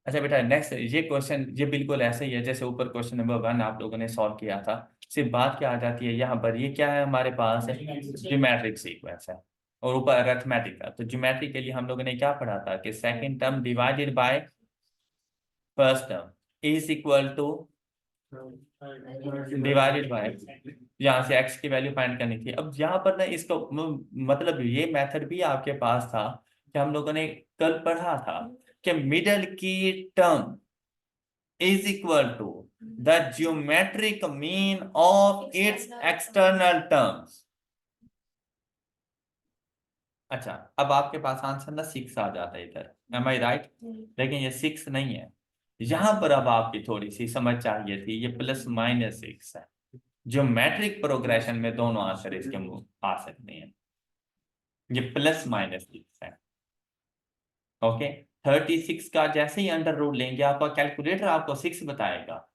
अच्छा बेटा, नेक्स्ट ये क्वेश्चन ये बिल्कुल ऐसे ही है जैसे ऊपर क्वेश्चन नंबर 1 आप लोगों ने सॉल्व किया था। सिर्फ बात क्या आ जाती है यहाँ पर, ये क्या है हमारे पास, ज्योमेट्रिक सीक्वेंस है, और ऊपर अरिथमेटिक का। तो ज्योमेट्रिक के लिए हम लोगों ने क्या पढ़ा था कि second term divided by first term is equal two divided by, यहाँ से x की वैल्यू फाइंड करनी थी। अब यहाँ पर ना इसका मतलब ये मेथड भी आपके पास था कि हम लोगों ने कल पढ़ा था कि मिडल की term is equal to the geometric mean of its external terms. अच्छा, अब आपके पास आंसर ना 6 आ जाता है इधर, एम आई राइट? लेकिन ये 6 नहीं है यहाँ पर। अब आपकी थोड़ी सी समझ चाहिए थी, ये +-6 है। ज्योमेट्रिक प्रोग्रेशन में दोनों आंसर इसके आ सकते हैं, ये +-6 है। ओके, 36 का जैसे ही अंडर रूट लेंगे आपका कैलकुलेटर आपको 6 बताएगा,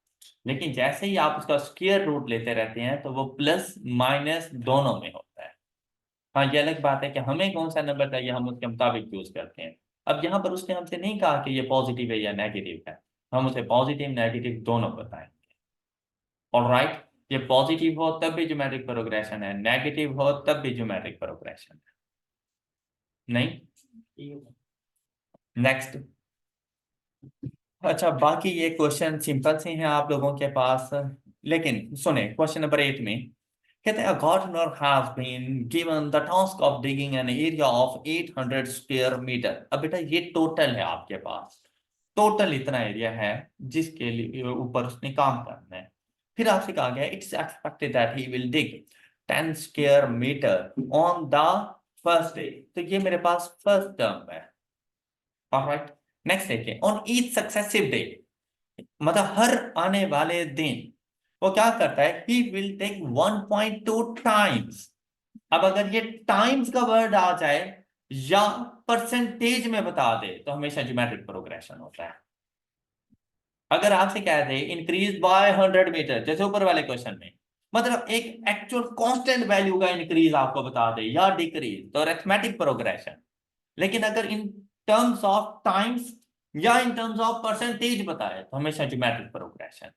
लेकिन जैसे ही आप उसका स्क्वायर रूट लेते रहते हैं तो वो +-, दोनों में होता है। हाँ, ये अलग बात है कि हमें कौन सा नंबर चाहिए, हम उसके मुताबिक यूज करते हैं। अब यहाँ पर उसने हमसे नहीं कहा कि ये पॉजिटिव है या नेगेटिव है, हम उसे पॉजिटिव नेगेटिव दोनों बताएंगे। ऑलराइट, ये पॉजिटिव हो तब भी ज्योमेट्रिक प्रोग्रेशन है, नेगेटिव हो तब भी ज्योमेट्रिक प्रोग्रेशन है। नहीं, नेक्स्ट। अच्छा, बाकी ये क्वेश्चन सिंपल से हैं आप लोगों के पास, लेकिन सुने क्वेश्चन नंबर 8 में कहते हैं gardener has been given the task of digging an area of 800 square meter। अब बेटा ये टोटल है आपके पास, टोटल इतना एरिया है जिसके लिए ऊपर उसने काम करना है। फिर आपसे कहा गया it's expected that he will dig 10 square metre on the first day. तो ये मेरे पास फर्स्ट टर्म है। ऑलराइट, नेक्स्ट देखिए, ऑन ईच सक्सेसिव डे, मतलब हर आने वाले दिन वो क्या करता है, ही विल टेक 1.2 टाइम्स। अब अगर ये टाइम्स का वर्ड आ जाए या परसेंटेज में बता दे तो हमेशा ज्योमेट्रिक प्रोग्रेशन होता है। अगर आपसे कह दे इंक्रीज बाय 100 मीटर, जैसे ऊपर वाले क्वेश्चन में, मतलब एक एक्चुअल कांस्टेंट वैल्यू का इंक्रीज आपको बता दे या डिक्रीज, तो अरिथमेटिक प्रोग्रेशन। लेकिन अगर इन टर्म्स ऑफ टाइम्स या इन टर्म्स ऑफ परसेंटेज बताए तो हमेशा ज्योमेट्रिक प्रोग्रेशन।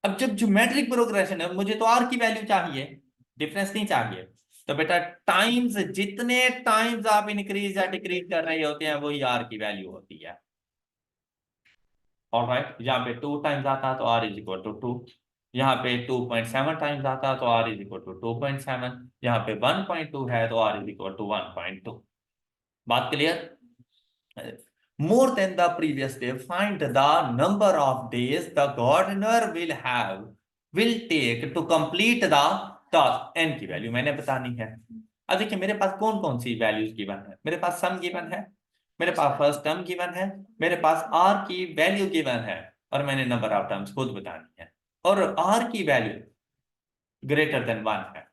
अब जब ज्योमेट्रिक प्रोग्रेशन है, मुझे तो आर की वैल्यू चाहिए, डिफरेंस नहीं चाहिए। तो बेटा टाइम्स, जितने टाइम्स आप इंक्रीज या डिक्रीज कर रहे होते हैं वही आर की वैल्यू होती है। ऑलराइट, यहाँ पे 2 टाइम्स आता है तो आर इज इक्वल टू 2, यहाँ पे 2.7 टाइम्स आता है तो आर इज इक्वल टू 2.7, यहाँ पे 1.2 है तो आर इज इक्वल टू 1.2। बात clear? More than the previous day, find the number of days the gardener will take to complete the task। n की वैल्यू मैंने बतानी है। अब देखिए मेरे पास कौन कौन सी वैल्यूज गिवन है, मेरे पास सम गिवन है, मेरे पास फर्स्ट टर्म गिवन है, मेरे पास आर की वैल्यू गिवन है, और मैंने नंबर ऑफ टर्म्स खुद बतानी है, और आर की वैल्यू ग्रेटर देन 1 है।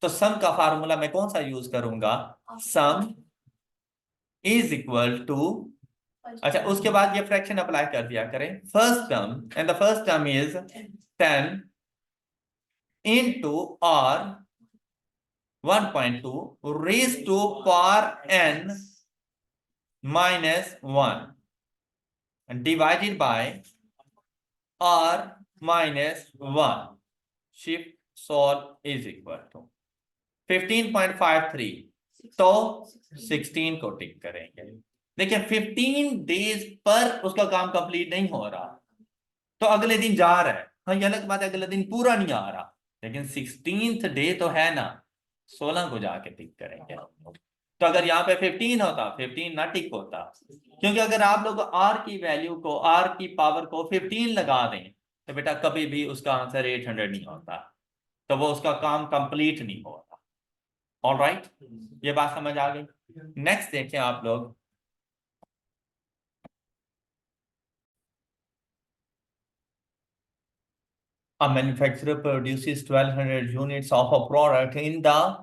तो सम का फार्मूला मैं कौन सा यूज करूंगा, सम इज इक्वल टू, अच्छा उसके बाद ये फ्रैक्शन अप्लाई कर दिया करें, first term, and the first term is 10 into r 1.2 raised to power n minus 1 divided by r minus 1, shift solve is equal to 15.53। तो 16 को टिक करेंगे। देखिए 15 डेज पर उसका काम कंप्लीट नहीं हो रहा, तो अगले दिन जा रहा है, हाँ ये अलग बात है, अगले दिन पूरा नहीं आ रहा, लेकिन 16th डे तो है ना, 16 को जाके टिक करेंगे। तो अगर यहाँ पे 15 होता, 15 ना टिक होता, क्योंकि अगर आप लोग आर की वैल्यू को, आर की पावर को 15 लगा दें तो बेटा कभी भी उसका आंसर 800 नहीं होता, तो वो उसका काम कंप्लीट नहीं होता। ऑलराइट, ये बात समझ आ गई? नेक्स्ट देखें आप लोग, a manufacturer produces 1200 units of a product in the,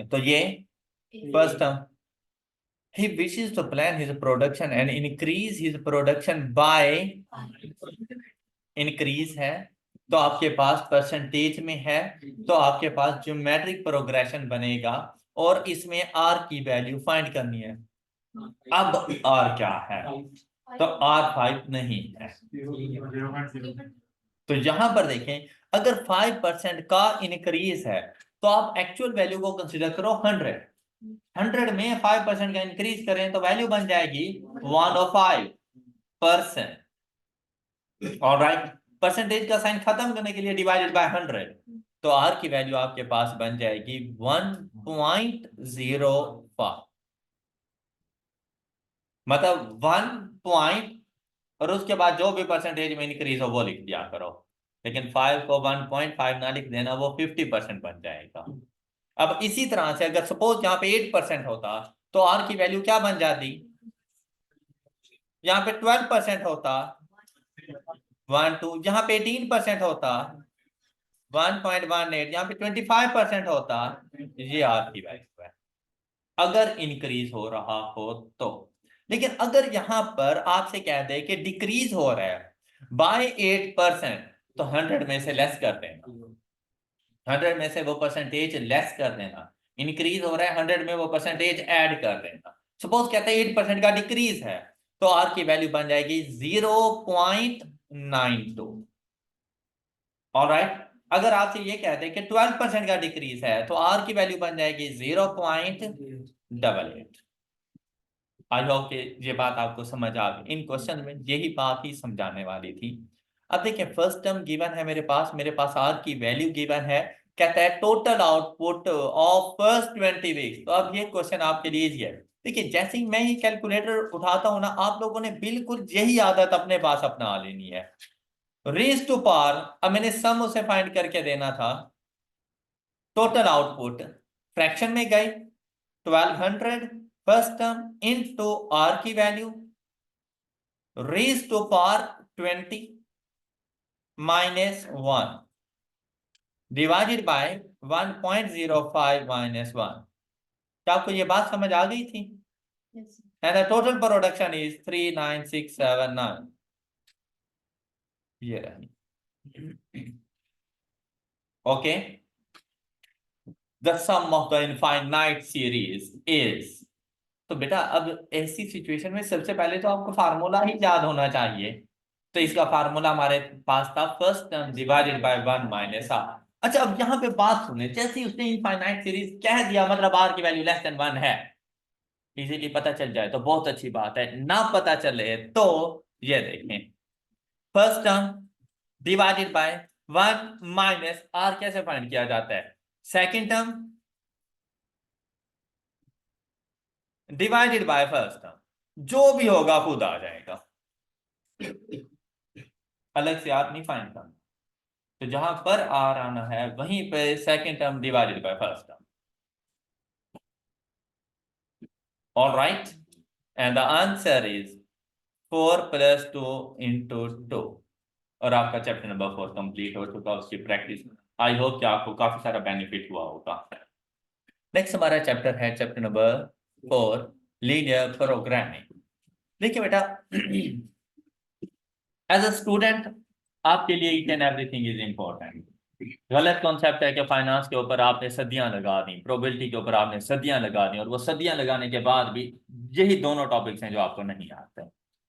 तो ये first term, he wishes to plan his production and increase his production by, increase है तो आपके पास परसेंटेज में है, तो आपके पास ज्योमेट्रिक प्रोग्रेशन बनेगा, और इसमें आर की वैल्यू फाइंड करनी है। अब आर क्या है, तो आर 5 नहीं है। तो यहां पर देखें, अगर 5% का इंक्रीज है तो आप एक्चुअल वैल्यू को कंसीडर करो 100 में 5% का इंक्रीज करें तो वैल्यू बन जाएगी 105%। ऑलराइट, परसेंटेज का साइन खत्म करने के लिए डिवाइडेड बाय 100, तो आर की वैल्यू आपके पास बन जाएगी 1.05, मतलब 1 और उसके बाद जो भी परसेंटेज में इंक्रीज हो वो लिख दिया करो, लेकिन 5 को 1.5 ना लिख देना, वो 50% बन जाएगा। अब इसी तरह से अगर सपोज यहाँ पे 8% होता तो आर की वैल्यू क्या बन जाती, यहाँ पे 12% होता 1.2, यहाँ पे 18% होता 1.18, यहाँ पे 25% होता, ये आर की वैल्यू है अगर इंक्रीज हो रहा हो तो। लेकिन अगर यहां पर आपसे कह दे कि डिक्रीज हो रहा है बाय 8%, तो 100 में से लेस कर देना, 100 में से वो परसेंटेज लेस कर देना, इंक्रीज हो रहा है 100 में वो परसेंटेज ऐड कर देना। सपोज कहते हैं 8% का डिक्रीज है तो आर की वैल्यू बन जाएगी 0.92। ऑलराइट, अगर आपसे ये कहते हैं कि 12% का डिक्रीज है तो आर की वैल्यू बन जाएगी 0.88। आई होप कि ये बात आपको समझ आ गई। इन क्वेश्चन में यही बात ही समझाने वाली थी। अब देखिए फर्स्ट टर्म गिवन है मेरे पास आर की वैल्यू गिवन है, कहता है total output of first 20 weeks. तो अब ये क्वेश्चन आपके लिए इजी है। देखिए जैसे ही मैं ही कैलकुलेटर उठाता हूं ना, आप लोगों ने बिल्कुल यही आदत अपने पास अपना लेनी है। रेज टू पावर, अब मैंने सम उसे फाइंड करके देना था। टोटल आउटपुट फ्रैक्शन में गई 1200 फर्स्ट टर्म इनटू आर की value raise to power 20 minus 1 divided by 1.05 minus 1। क्या आपको ये बात समझ आ गई थी? Yes. And the total production is 39679। ये रही। Okay, the sum of the infinite series is. तो बेटा अब ऐसी सिचुएशन में सबसे पहले तो आपको फार्मूला ही याद होना चाहिए। तो इसका फार्मूला हमारे पास था first term divided by 1 minus r. अच्छा अब यहाँ पे बात सुने, जैसे ही उसने इनफाइनाइट सीरीज कह दिया मतलब आर की वैल्यू लेस देन 1 है, इजीली पता चल जाए तो बहुत अच्छी बात है, ना पता चले तो ये देखें first term divided by 1 minus r कैसे फाइंड किया जाता है, second term divided by first term, जो भी होगा खुद आ जाएगा, अलग से आप नहीं फाइंड करना। तो जहां पर आर आना है वहीं पे second term divided by first term. All right, and the answer is 4 + 2 × 2। और आपका चैप्टर नंबर 4 कंप्लीट हो चुका, उसकी प्रैक्टिस आई होप कि आपको काफी सारा बेनिफिट हुआ होगा। नेक्स्ट हमारा चैप्टर है चैप्टर नंबर 4 लीनियर प्रोग्रामिंग। देखिए बेटा एज अ स्टूडेंट आपके लिए each and everything is important. गलत कॉन्सेप्ट है कि फाइनेंस के ऊपर आपने सदियां लगा दी, प्रोबेबिलिटी के ऊपर आपने सदियां लगा दी, और वो सदियां लगाने के बाद भी यही दोनों टॉपिक्स हैं जो आपको नहीं आते।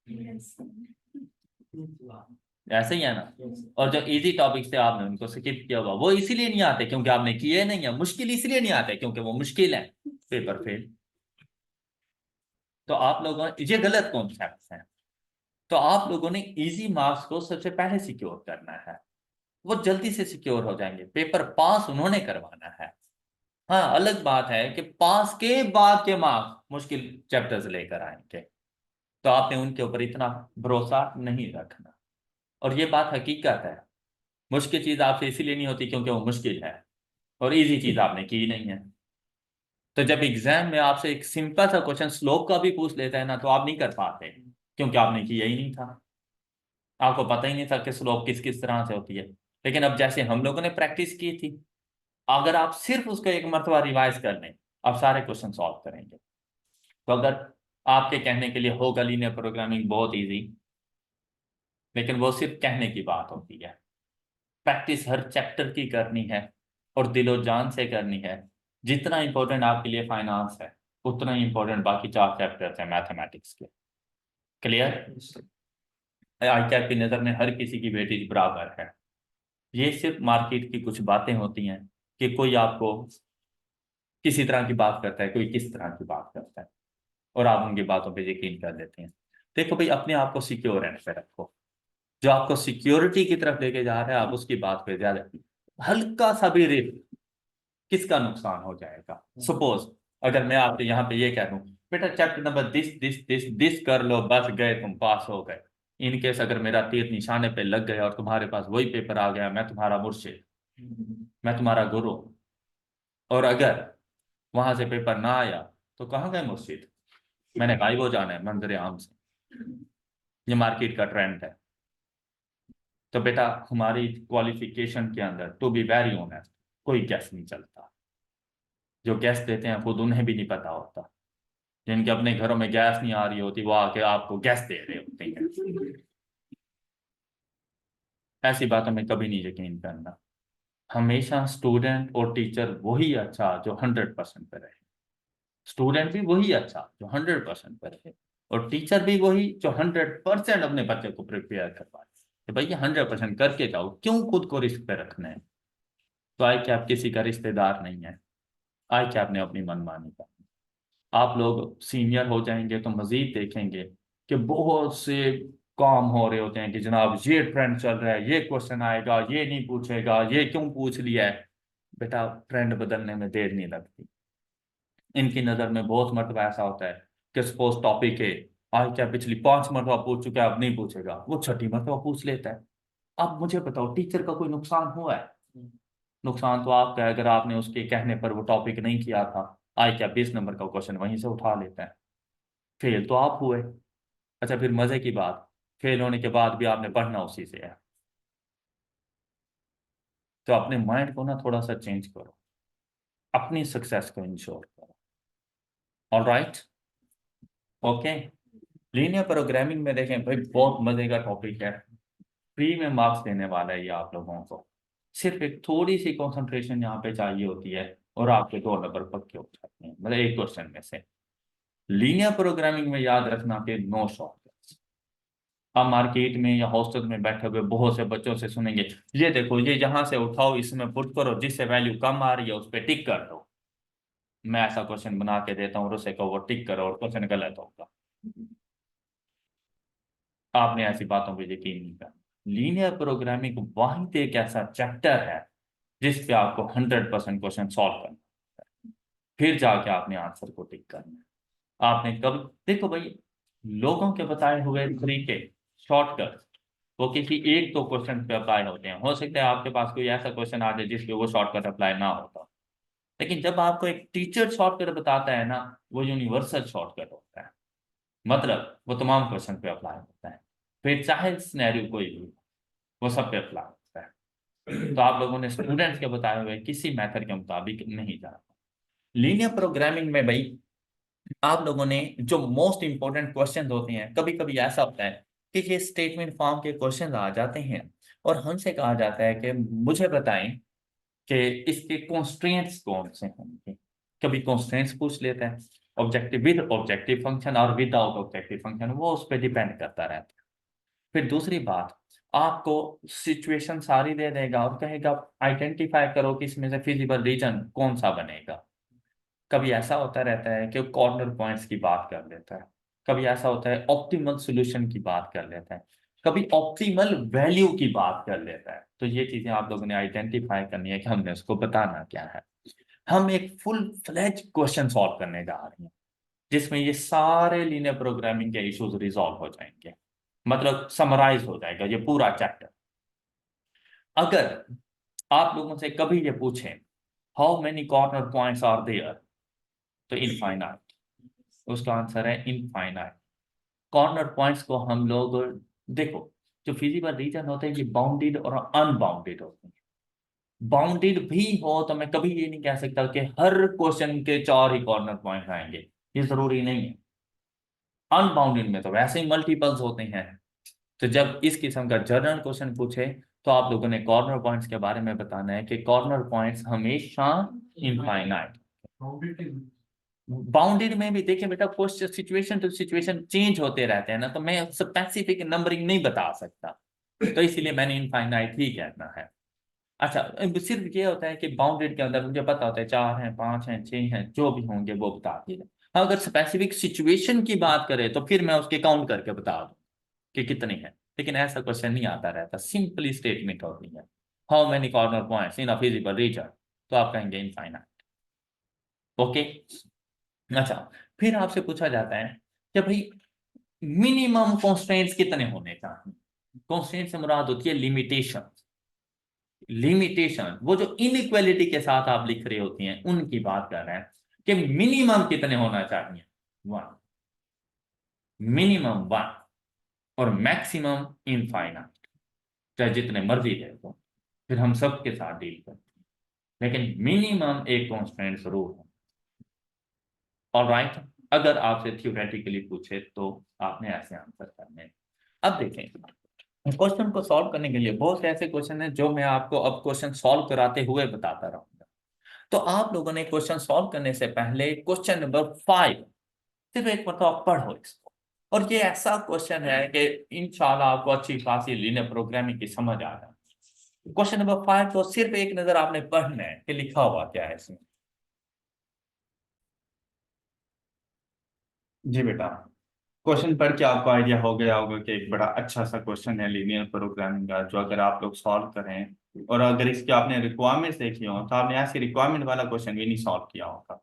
Yes. ऐसे ही है ना। और जो इजी टॉपिक्स थे आपने उनको स्किप किया हुआ, वो इसीलिए नहीं आते क्योंकि आपने किए नहीं है। मुश्किल इसलिए नहीं आते क्योंकि वो मुश्किल है, पेपर फेल। तो आप लोगों ये गलत कॉन्सेप्ट हैं। तो आप लोगों ने इजी मार्क्स को सबसे पहले सिक्योर करना है, वो जल्दी से सिक्योर हो जाएंगे। पेपर पास उन्होंने करवाना है। हाँ अलग बात है कि पास के बाद के मार्क्स मुश्किल चैप्टर्स लेकर आएंगे, तो आपने उनके ऊपर इतना भरोसा नहीं रखना। और ये बात हकीकत है, मुश्किल चीज आपसे इसीलिए नहीं होती क्योंकि वो मुश्किल है, और इजी चीज आपने की नहीं है। तो जब एग्जाम में आपसे एक सिंपल सा क्वेश्चन स्लोप का भी पूछ लेता है ना, तो आप नहीं कर पाते क्योंकि आपने किया ही नहीं था, आपको पता ही नहीं था कि स्लोप किस किस तरह से होती है। लेकिन अब जैसे हम लोगों ने प्रैक्टिस की थी, अगर आप सिर्फ उसको एक मरतबा रिवाइज कर लें, आप सारे क्वेश्चन सॉल्व करेंगे। तो अगर आपके कहने के लिए होगा लीनियर प्रोग्रामिंग बहुत इजी, लेकिन वो सिर्फ कहने की बात होती है। प्रैक्टिस हर चैप्टर की करनी है और दिलो जान से करनी है। जितना इंपॉर्टेंट आपके लिए फाइनेंस है, उतना ही इंपॉर्टेंट बाकी 4 चैप्टर्स हैं मैथमेटिक्स के। क्लियर? आई कैप की नज़र में हर किसी की वेटेज बराबर है। ये सिर्फ मार्केट की कुछ बातें होती हैं कि कोई आपको किसी तरह की बात करता है, कोई किस तरह की बात करता है, और आप उनकी बातों पे यकीन कर लेते हैं। देखो भाई, अपने आप को सिक्योर एंड पे रखो। जो आपको सिक्योरिटी की तरफ लेके जा रहा है, आप उसकी बात पे ज्यादा, हल्का सा भी रिस्क, किसका नुकसान हो जाएगा। सपोज अगर मैं आपके यहाँ पे ये कह दूं बेटा chapter number this this this this कर लो, बस गए, तुम पास हो गए। इन केस अगर मेरा तीर निशाने पे लग गया और तुम्हारे पास वही पेपर आ गया, मैं तुम्हारा मुर्शिद, मैं तुम्हारा गुरु, और अगर वहां से पेपर ना आया तो कहाँ गए मुर्शिद, मैंने गायब हो जाना है मंजर आम से। ये मार्केट का ट्रेंड है। तो बेटा हमारी क्वालिफिकेशन के अंदर टू बी वेरी ऑनेस्ट, कोई गैस नहीं चलता। जो गैस देते हैं खुद उन्हें भी नहीं पता होता। जिनके अपने घरों में गैस नहीं आ रही होती, वो आके आपको गैस दे रहे होते हैं। ऐसी बातों में कभी नहीं यकीन करना। हमेशा स्टूडेंट और टीचर वही अच्छा जो 100% पे रहे। स्टूडेंट भी वही अच्छा जो 100% पे रहे, और टीचर भी वही जो 100% अपने बच्चे को प्रिपेयर करवाए। तो भाई 100% करके जाओ, क्यों खुद को रिस्क पे रखना है। तो आए कि आप किसी का रिश्तेदार नहीं है, आए कि आपने अपनी मनमानी करनी। आप लोग सीनियर हो जाएंगे तो मजीद देखेंगे कि बहुत से काम हो रहे होते हैं कि जनाब ये ट्रेंड चल रहा है, ये क्वेश्चन आएगा, ये नहीं पूछेगा, ये क्यों पूछ लिया है। बेटा ट्रेंड बदलने में देर नहीं लगती। इनकी नज़र में बहुत मरतबा ऐसा होता है कि सपोज टॉपिक है, आज क्या पिछली 5 मरतबा पूछ चुका है, अब नहीं पूछेगा, वो छठी मरतबा पूछ लेता है। अब मुझे बताओ टीचर का कोई नुकसान हुआ है? नुकसान तो आपका है अगर आपने उसके कहने पर वो टॉपिक नहीं किया था, आज क्या 20 नंबर का क्वेश्चन वहीं से उठा लेता है। फेल तो आप हुए। अच्छा फिर मजे की बात, फेल होने के बाद भी आपने पढ़ना उसी से है। तो अपने माइंड को ना थोड़ा सा चेंज करो, अपनी सक्सेस को इंश्योर करो। Alright, okay. लीनियर प्रोग्रामिंग में देखें भाई बहुत मजे का टॉपिक है, फ्री में मार्क्स देने वाला है ये आप लोगों को। सिर्फ एक थोड़ी सी कंसंट्रेशन यहाँ पे चाहिए होती है और आपके 2 नंबर पक्के हो जाते हैं, मतलब एक क्वेश्चन में से। लीनियर प्रोग्रामिंग में याद रखना कि नो शॉर्टकट्स। आप मार्केट में या हॉस्टल में बैठे हुए बहुत से बच्चों से सुनेंगे, ये देखो ये यहाँ से उठाओ, इसमें पुट करो, जिससे वैल्यू कम आ रही है उस पर टिक कर दो। मैं ऐसा क्वेश्चन बना के देता हूँ और उसे कहो वो टिक करो और क्वेश्चन गलत होगा। आपने ऐसी बातों पर यकीन नहीं करना। लीनियर प्रोग्रामिंग वाहिद एक ऐसा चैप्टर है जिस पे आपको 100% क्वेश्चन सॉल्व करना है, फिर जाके आपने आंसर को टिक करना है। आपने कब देखो भाई, लोगों के बताए हुए तरीके शॉर्टकट वो किसी एक दो क्वेश्चन पे अप्लाई होते हैं। हो सकता है आपके पास कोई ऐसा क्वेश्चन आ जाए जिसके वो शॉर्टकट अप्लाई ना होता, लेकिन जब आपको एक टीचर शॉर्टकट बताता है ना, वो यूनिवर्सल शॉर्टकट होता है। मतलब वो तमाम क्वेश्चन पे अप्लाई होता है, फिर चाहे सिनेरियो कोई भी हो, वो सब पे अप्लाई होता है। तो आप लोगों ने स्टूडेंट्स के बताए हुए किसी मेथड के मुताबिक नहीं जाना। लीनियर प्रोग्रामिंग में भाई आप लोगों ने जो मोस्ट इंपॉर्टेंट क्वेश्चन होते हैं, कभी कभी ऐसा होता है कि ये स्टेटमेंट फॉर्म के क्वेश्चन आ जाते हैं और हमसे कहा जाता है कि मुझे बताएं कि इसके कॉन्स्ट्रेंट्स कौन से होंगे। कभी कॉन्स्ट्रेंट्स पूछ लेते हैं, ऑब्जेक्टिव विद ऑब्जेक्टिव फंक्शन और विदाउट ऑब्जेक्टिव फंक्शन, वो उस पर डिपेंड करता रहता है। फिर दूसरी बात, आपको सिचुएशन सारी दे देगा और कहेगा आइडेंटिफाई करो कि इसमें से फिजिबल रीजन कौन सा बनेगा। कभी ऐसा होता रहता है कि कॉर्नर पॉइंट्स की बात कर लेता है, कभी ऐसा होता है ऑप्टिमल सॉल्यूशन की बात कर लेता है, कभी ऑप्टिमल वैल्यू की बात कर लेता है। तो ये चीजें आप लोगों ने आइडेंटिफाई करनी है कि हमने उसको बताना क्या है। हम एक फुल फ्लेज क्वेश्चन सॉल्व करने जा रहे हैं जिसमें ये सारे लीनियर प्रोग्रामिंग के इश्यूज रिजॉल्व हो जाएंगे, मतलब समराइज हो जाएगा ये पूरा चैप्टर। अगर आप लोगों से कभी ये पूछें how many corner points are there, तो इनफाइनाइट, उसका आंसर है इनफाइनाइट। कॉर्नर पॉइंट्स को हम लोग देखो, जो फिजिबल रीजन होते हैं ये बाउंडेड और अनबाउंडेड होते हैं। बाउंडेड भी हो तो मैं कभी ये नहीं कह सकता कि हर क्वेश्चन के 4 ही कॉर्नर पॉइंट आएंगे, ये जरूरी नहीं है। अनबाउंडेड में तो वैसे ही मल्टीपल्स होते हैं। तो जब इस किस्म का जनरल क्वेश्चन पूछे तो आप लोगों ने कॉर्नर पॉइंट्स के बारे में बताना है कि कॉर्नर पॉइंट्स हमेशा इनफाइनाइट। बाउंडेड में भी देखिए बेटा, question situation to situation change होते रहते हैं ना, तो मैं स्पेसिफिक नंबरिंग नहीं बता सकता, तो इसीलिए मैंने इनफाइनाइट ही कहना है। अच्छा, सिर्फ ये होता है कि बाउंडेड के अंदर मुझे पता होता है 4 हैं, 5 हैं, 6 हैं, जो भी होंगे वो बता दिए। हाँ, अगर स्पेसिफिक सिचुएशन की बात करें तो फिर मैं उसके काउंट करके बता दूं कि कितनी है, लेकिन ऐसा क्वेश्चन नहीं आता रहता, सिंपली स्टेटमेंट होती है how many corner points in a feasible region, तो आप कहेंगे इनफाइनाइट। ओके। अच्छा, फिर आपसे पूछा जाता है कि भाई मिनिमम कॉन्स्ट्रेंट्स कितने होने चाहिए। कॉन्स्ट्रेंट से मुराद होती है लिमिटेशन। लिमिटेशन वो जो इनइक्वालिटी के साथ आप लिख रहे होती हैं उनकी बात कर रहे हैं कि मिनिमम कितने होना चाहिए, 1, मिनिमम 1 और मैक्सिमम इनफाइनाइट, चाहे जितने मर्जी दे दो, फिर हम सबके साथ डील करते हैं, लेकिन मिनिमम एक कॉन्स्टेंट जरूर हो। ऑलराइट, अगर आपसे थ्योरेटिकली पूछे तो आपने ऐसे आंसर करने हैं। अब देखें, क्वेश्चन को सॉल्व करने के लिए बहुत से ऐसे क्वेश्चन हैं जो मैं आपको अब क्वेश्चन सॉल्व कराते हुए बताता रहूंगा। तो आप लोगों ने क्वेश्चन सॉल्व करने से पहले क्वेश्चन नंबर 5 सिर्फ एक मतलब पढ़ो इसको, और ये ऐसा क्वेश्चन है कि इंशाल्लाह आपको अच्छी खासी लीनियर प्रोग्रामिंग की समझ आ जाए। क्वेश्चन नंबर 5 को सिर्फ एक नजर आपने पढ़ना है कि लिखा हुआ क्या है इसमें। जी बेटा, क्वेश्चन पढ़ के आपको आइडिया हो गया होगा कि एक बड़ा अच्छा सा क्वेश्चन है लीनियर प्रोग्रामिंग का, जो अगर आप लोग सॉल्व करें और अगर इसकी आपने रिक्वायरमेंट्स देखी हो तो आपने ऐसी रिक्वायरमेंट वाला क्वेश्चन भी नहीं सॉल्व किया होगा।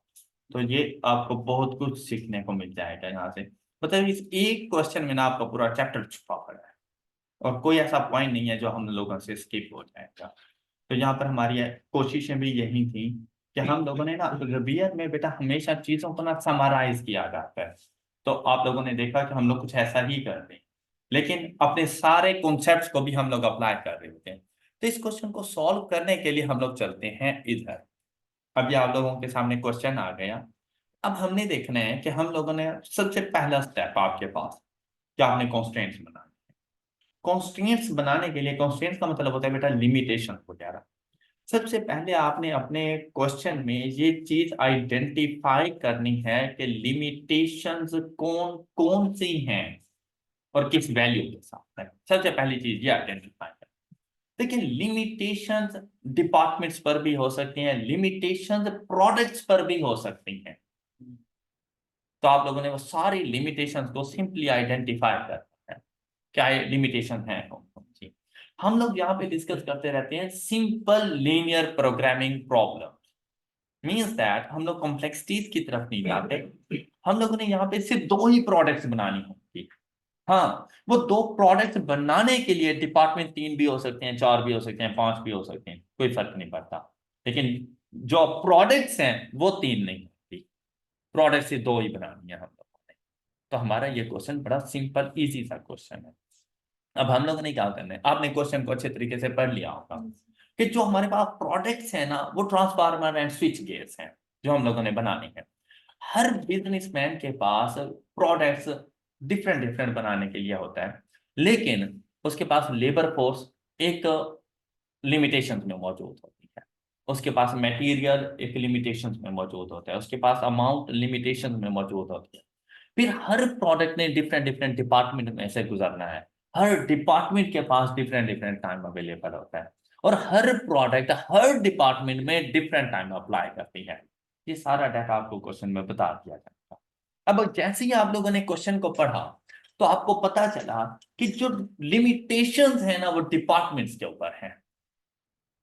तो ये आपको बहुत कुछ सीखने को मिल जाएगा यहाँ से। मतलब इस एक क्वेश्चन में ना आपका पूरा चैप्टर छुपा पड़ा है और कोई ऐसा पॉइंट नहीं है जो हम लोगों से स्किप हो जाएगा। तो यहाँ पर हमारी कोशिशें भी यही थी कि हम लोगों ने ना रिवीजन में बेटा हमेशा चीजों को ना समराइज किया जाता है। तो आप लोगों ने देखा कि हम लोग कुछ ऐसा ही करते हैं, लेकिन अपने सारे कॉन्सेप्ट्स को भी हम लोग अप्लाई कर रहे होते हैं। तो इस क्वेश्चन को सॉल्व करने के लिए हम लोग चलते हैं इधर। अभी आप लोगों के सामने क्वेश्चन आ गया। अब हमने देखना है कि हम लोगों ने सबसे पहला स्टेप आपके पास कि आपने कॉन्स्ट्रेंट्स बनाना है। कॉन्स्ट्रेंट्स बनाने के लिए, कॉन्स्ट्रेंट्स का मतलब होता है बेटा लिमिटेशन वगैरह। सबसे पहले आपने अपने क्वेश्चन में ये चीज आइडेंटिफाई करनी है कि लिमिटेशंस कौन कौन सी हैं और किस वैल्यू के साथ है। सबसे पहली चीज ये आइडेंटिफाई करना। देखिए, लिमिटेशंस डिपार्टमेंट्स पर भी हो सकती हैं, लिमिटेशंस प्रोडक्ट्स पर भी हो सकती हैं। तो आप लोगों ने वो सारी लिमिटेशंस को सिंपली आइडेंटिफाई करना है, क्या लिमिटेशन है कौन कौन सी। हम लोग यहाँ पे डिस्कस करते रहते हैं simple linear programming problem. Means that हम लोग कॉम्प्लेक्सिटीज की तरफ नहीं जाते। हम लोगों ने यहाँ पे सिर्फ दो ही प्रोडक्ट्स बनानी होगी। हाँ, वो दो प्रोडक्ट्स बनाने के लिए डिपार्टमेंट 3 भी हो सकते हैं, 4 भी हो सकते हैं, 5 भी हो सकते हैं, कोई फर्क नहीं पड़ता। लेकिन जो प्रोडक्ट्स हैं वो 3 नहीं होती, प्रोडक्ट से 2 ही बनानी है हम लोगों ने। तो हमारा ये क्वेश्चन बड़ा सिंपल इजी सा क्वेश्चन है। अब हम लोगों ने क्या करना है, आपने क्वेश्चन को अच्छे तरीके से पढ़ लिया होगा कि जो हमारे पास प्रोडक्ट्स हैं ना वो ट्रांसफार्मर एंड स्विच गियर्स हैं जो हम लोगों ने बनाने हैं। हर बिजनेसमैन के पास प्रोडक्ट्स डिफरेंट डिफरेंट बनाने के लिए होता है, लेकिन उसके पास लेबर फोर्स एक लिमिटेशंस में मौजूद होती है, उसके पास मटेरियल एक लिमिटेशंस में मौजूद होता है, उसके पास अमाउंट लिमिटेशंस में मौजूद होती है। फिर हर प्रोडक्ट ने डिफरेंट डिफरेंट डिपार्टमेंट में से गुजरना है, हर डिपार्टमेंट के पास डिफरेंट डिफरेंट टाइम अवेलेबल होता है, और हर प्रोडक्ट हर डिपार्टमेंट में डिफरेंट टाइम अप्लाई करती है। ये सारा डाटा आपको क्वेश्चन में बता दिया जाएगा। अब जैसे ही आप लोगों ने क्वेश्चन को पढ़ा तो आपको पता चला कि जो लिमिटेशंस है ना वो डिपार्टमेंट्स के ऊपर है।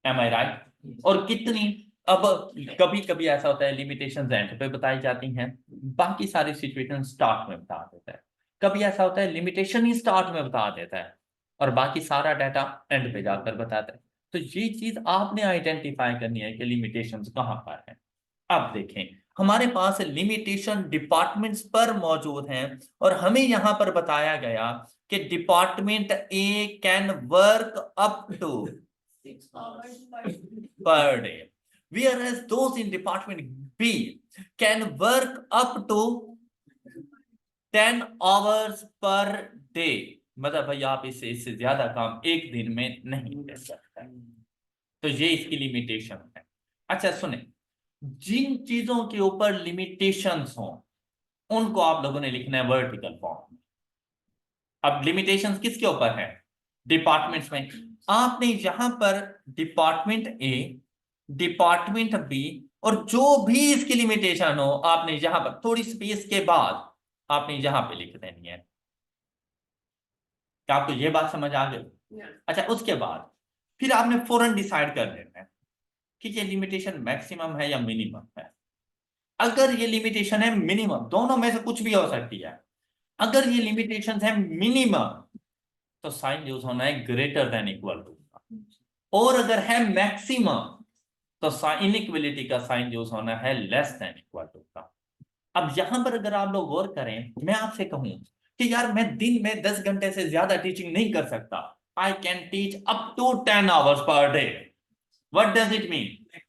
एम आई राइट? और कितनी, अब कभी कभी ऐसा होता है लिमिटेशंस एंड पे बताई जाती हैं, बाकी सारी सिचुएशन स्टार्ट में बता देता है। कभी ऐसा होता है लिमिटेशन ही स्टार्ट में बता देता है और बाकी सारा डाटा एंड पे जाकर बताता है। तो ये चीज आपने आइडेंटिफाई करनी है कि लिमिटेशंस कहाँ पर है। अब देखें, हमारे पास लिमिटेशन डिपार्टमेंट्स पर मौजूद हैं और हमें यहां पर बताया गया कि department A can work up to 6 hours per day, whereas those in department B can work up to 10 hours per day। मतलब भाई आप इससे ज्यादा काम एक दिन में नहीं कर सकते। तो ये इसकी लिमिटेशन है। अच्छा सुने, जिन चीजों के ऊपर लिमिटेशंस हो उनको आप लोगों ने लिखना है वर्टिकल फॉर्म में। अब लिमिटेशंस किसके ऊपर है? डिपार्टमेंट्स में। आपने यहां पर डिपार्टमेंट ए, डिपार्टमेंट बी और जो भी इसकी लिमिटेशन हो आपने यहां पर थोड़ी स्पेस के बाद आपने यहां पे लिख देनी है। क्या आपको ये बात समझ आ गई? अच्छा, उसके बाद फिर आपने फौरन डिसाइड कर लेना है कि ये लिमिटेशन मैक्सिमम है या मिनिमम है। अगर ये लिमिटेशन है मिनिमम, दोनों में से कुछ भी हो सकती है। अगर ये लिमिटेशन है मिनिमम तो साइन यूज होना है ग्रेटर देन इक्वल टू, और अगर है मैक्सिमम तो इनइक्वलिटी का साइन यूज होना है लेस देन इक्वल टू का। अब यहां पर अगर आप लोग गौर करें, मैं आपसे कहूं कि यार मैं दिन में 10 घंटे से ज्यादा टीचिंग नहीं कर सकता, I can teach up to 10 hours per day. What does it mean?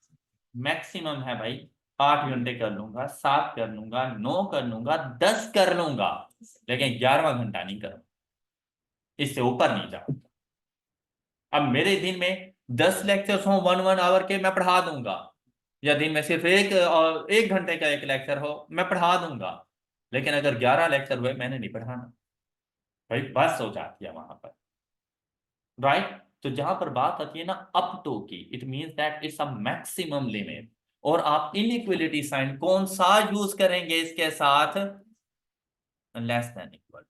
Maximum है भाई, 8 घंटे कर लूंगा, 7 कर लूंगा, 9 कर लूंगा, 10 कर लूंगा, लेकिन 11वां घंटा नहीं करूंगा, इससे ऊपर नहीं जाऊंगा। अब मेरे दिन में 10 लेक्चर्स हो 1 आवर के, मैं पढ़ा दूंगा, या दिन में सिर्फ एक घंटे का एक लेक्चर हो मैं पढ़ा दूंगा, लेकिन अगर 11 लेक्चर हुए मैंने नहीं पढ़ाना भाई, बस हो जाती है वहां पर। राइट? तो जहां पर बात आती है ना अप टू की, it means that it's a maximum limit. और आप इनइक्वलिटी साइन कौन सा यूज करेंगे इसके साथ? Less than equal.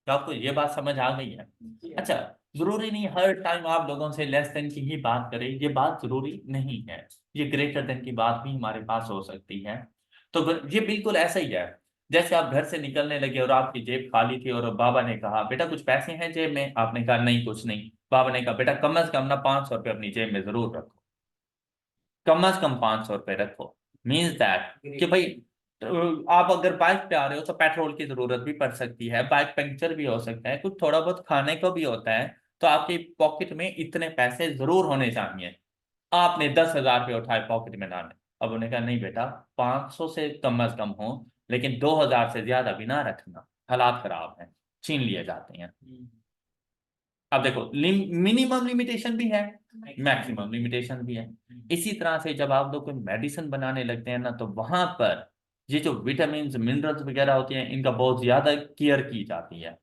तो आपको ये बात समझ आ गई है? अच्छा, जरूरी नहीं हर टाइम आप लोगों से लेस देन की ही बात करें, ये बात जरूरी नहीं है। ये ग्रेटर देन की बात भी हमारे पास हो सकती है। तो ये बिल्कुल ऐसा ही है जैसे आप घर से निकलने लगे और आपकी जेब खाली थी और बाबा ने कहा बेटा कुछ पैसे हैं जेब में, आपने कहा नहीं कुछ नहीं। बाबा ने कहा बेटा कम से कम ना 500 रुपये अपनी जेब में जरूर रखो, कम से कम 500 रुपये रखो। मीन्स दैट कि भाई आप अगर बाइक पे आ रहे हो तो पेट्रोल की जरूरत भी पड़ सकती है, बाइक पंक्चर भी हो सकता है, कुछ थोड़ा बहुत खाने को भी होता है, तो आपकी पॉकेट में इतने पैसे जरूर होने चाहिए। आपने 10,000 रुपये उठाए पॉकेट में डाले, अब उन्होंने कहा नहीं बेटा 500 से कम हो, लेकिन 2,000 से ज्यादा भी ना रखना, हालात खराब हैं, छीन लिए जाते हैं। अब देखो मिनिमम लिमिटेशन भी है, मैक्सिमम लिमिटेशन भी है। इसी तरह से जब आप लोग कोई मेडिसिन बनाने लगते हैं ना, तो वहां पर ये जो विटामिन मिनरल्स वगैरह होती हैं इनका बहुत ज्यादा केयर की जाती है।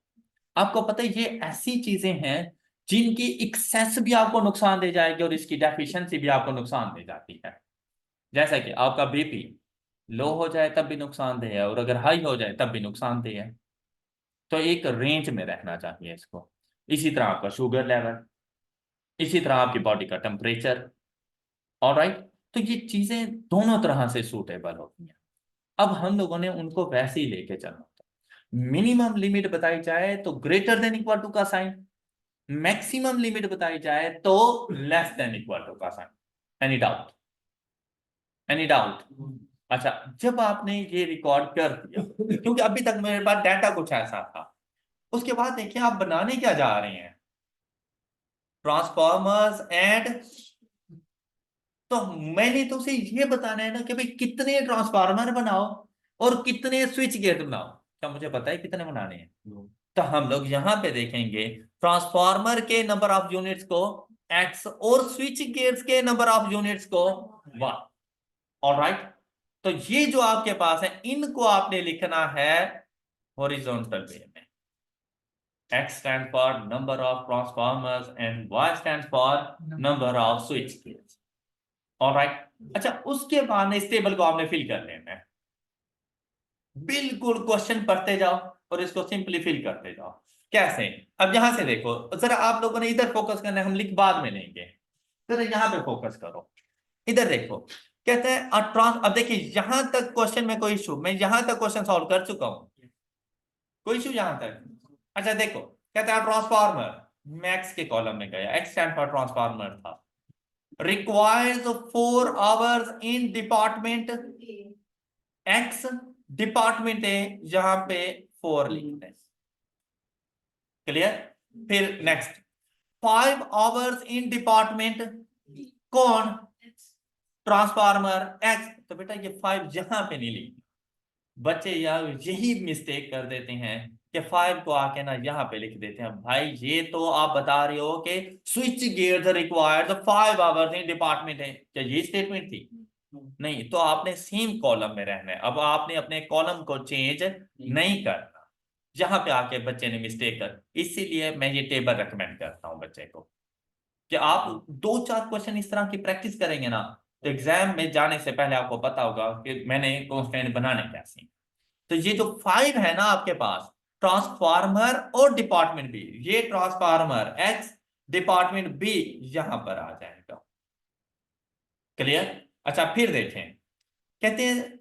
आपको पता है ये ऐसी चीजें हैं जिनकी एक्सेस भी आपको नुकसान दे जाएगी और इसकी डेफिशिएंसी भी आपको नुकसान दे जाती है। जैसा कि आपका बीपी लो हो जाए तब भी नुकसानदेह है, और अगर हाई हो जाए तब भी नुकसानदेह है। तो एक रेंज में रहना चाहिए इसको। इसी तरह आपका शुगर लेवल, इसी तरह आपकी बॉडी का टेम्परेचर। ऑलराइट, तो ये चीजें दोनों तरह से सूटेबल होती हैं। अब हम लोगों ने उनको वैसे ही लेके चलना होता है। मिनिमम लिमिट बताई जाए तो ग्रेटर देन इक्वल टू का साइन, मैक्सिमम लिमिट बताई जाए तो लेस देन इक्वल टू का sign. Any doubt? Any doubt? अच्छा, जब आपने ये रिकॉर्ड कर दिया, क्योंकि अभी तक मेरे पास डाटा कुछ ऐसा था, उसके बाद देखिए आप बनाने क्या जा रहे हैं, ट्रांसफॉर्मर्स एंड, तो मैंने तो उसे ये बताना है ना कि भाई कितने ट्रांसफार्मर बनाओ और कितने स्विच गेट बनाओ। क्या मुझे पता है कितने बनाने हैं? तो हम लोग यहां पे देखेंगे ट्रांसफार्मर के नंबर ऑफ यूनिट्स को x और स्विच गेट्स के नंबर ऑफ यूनिट्स को y। ऑलराइट, तो ये जो आपके पास है इनको आपने लिखना है हॉरिजॉन्टल वे में। x stands for number of transformers and y stands for number of switch gears। Alright, अच्छा उसके बाद इस टेबल को आपने फिल कर लेना है। बिल्कुल क्वेश्चन पढ़ते जाओ और इसको सिंपली फिल करते जाओ। कैसे? अब यहां से देखो जरा, आप लोगों ने इधर फोकस करना है, हम लिख बाद में लेंगे, जरा यहां पे फोकस करो। इधर देखो, कहते हैं अब देखिए यहां तक क्वेश्चन में कोई इशू, मैं यहां तक क्वेश्चन सॉल्व कर चुका हूं, कोई इशू यहां तक? अच्छा देखो, कहता है ट्रांसफार्मर, मैक्स के कॉलम में गया, एक्स स्टैंड फॉर ट्रांसफार्मर था, requires 4 hours in department x, department है यहां पे 4 लिखते हैं। क्लियर? फिर नेक्स्ट 5 hours in डिपार्टमेंट कौन? Transformer x. तो बेटा ये 5 यहां पे नहीं लिखना, बच्चे यार यही मिस्टेक कर देते हैं कि 5 को आके ना यहाँ पे लिख देते हैं। भाई ये तो आप बता रहे हो कि switch gears required 5 hours in department है, क्या ये स्टेटमेंट थी? नहीं, तो आपने सेम कॉलम में रहना है। अब आपने अपने कॉलम को चेंज नहीं करना, जहां पे आके बच्चे ने मिस्टेक कर। इसीलिए मैं ये टेबल रेकमेंड करता हूं बच्चे को कि आप 2-4 क्वेश्चन इस तरह की प्रैक्टिस करेंगे ना, तो एग्जाम में जाने से पहले आपको पता होगा कि मैंने कॉन्स्टेंट बनाने कैसे। तो ये जो 5 है ना आपके पास, ट्रांसफार्मर और डिपार्टमेंट बी, ये ट्रांसफार्मर एक्स डिपार्टमेंट बी यहां पर आ जाएगा। क्लियर? अच्छा फिर देखें, कहते हैं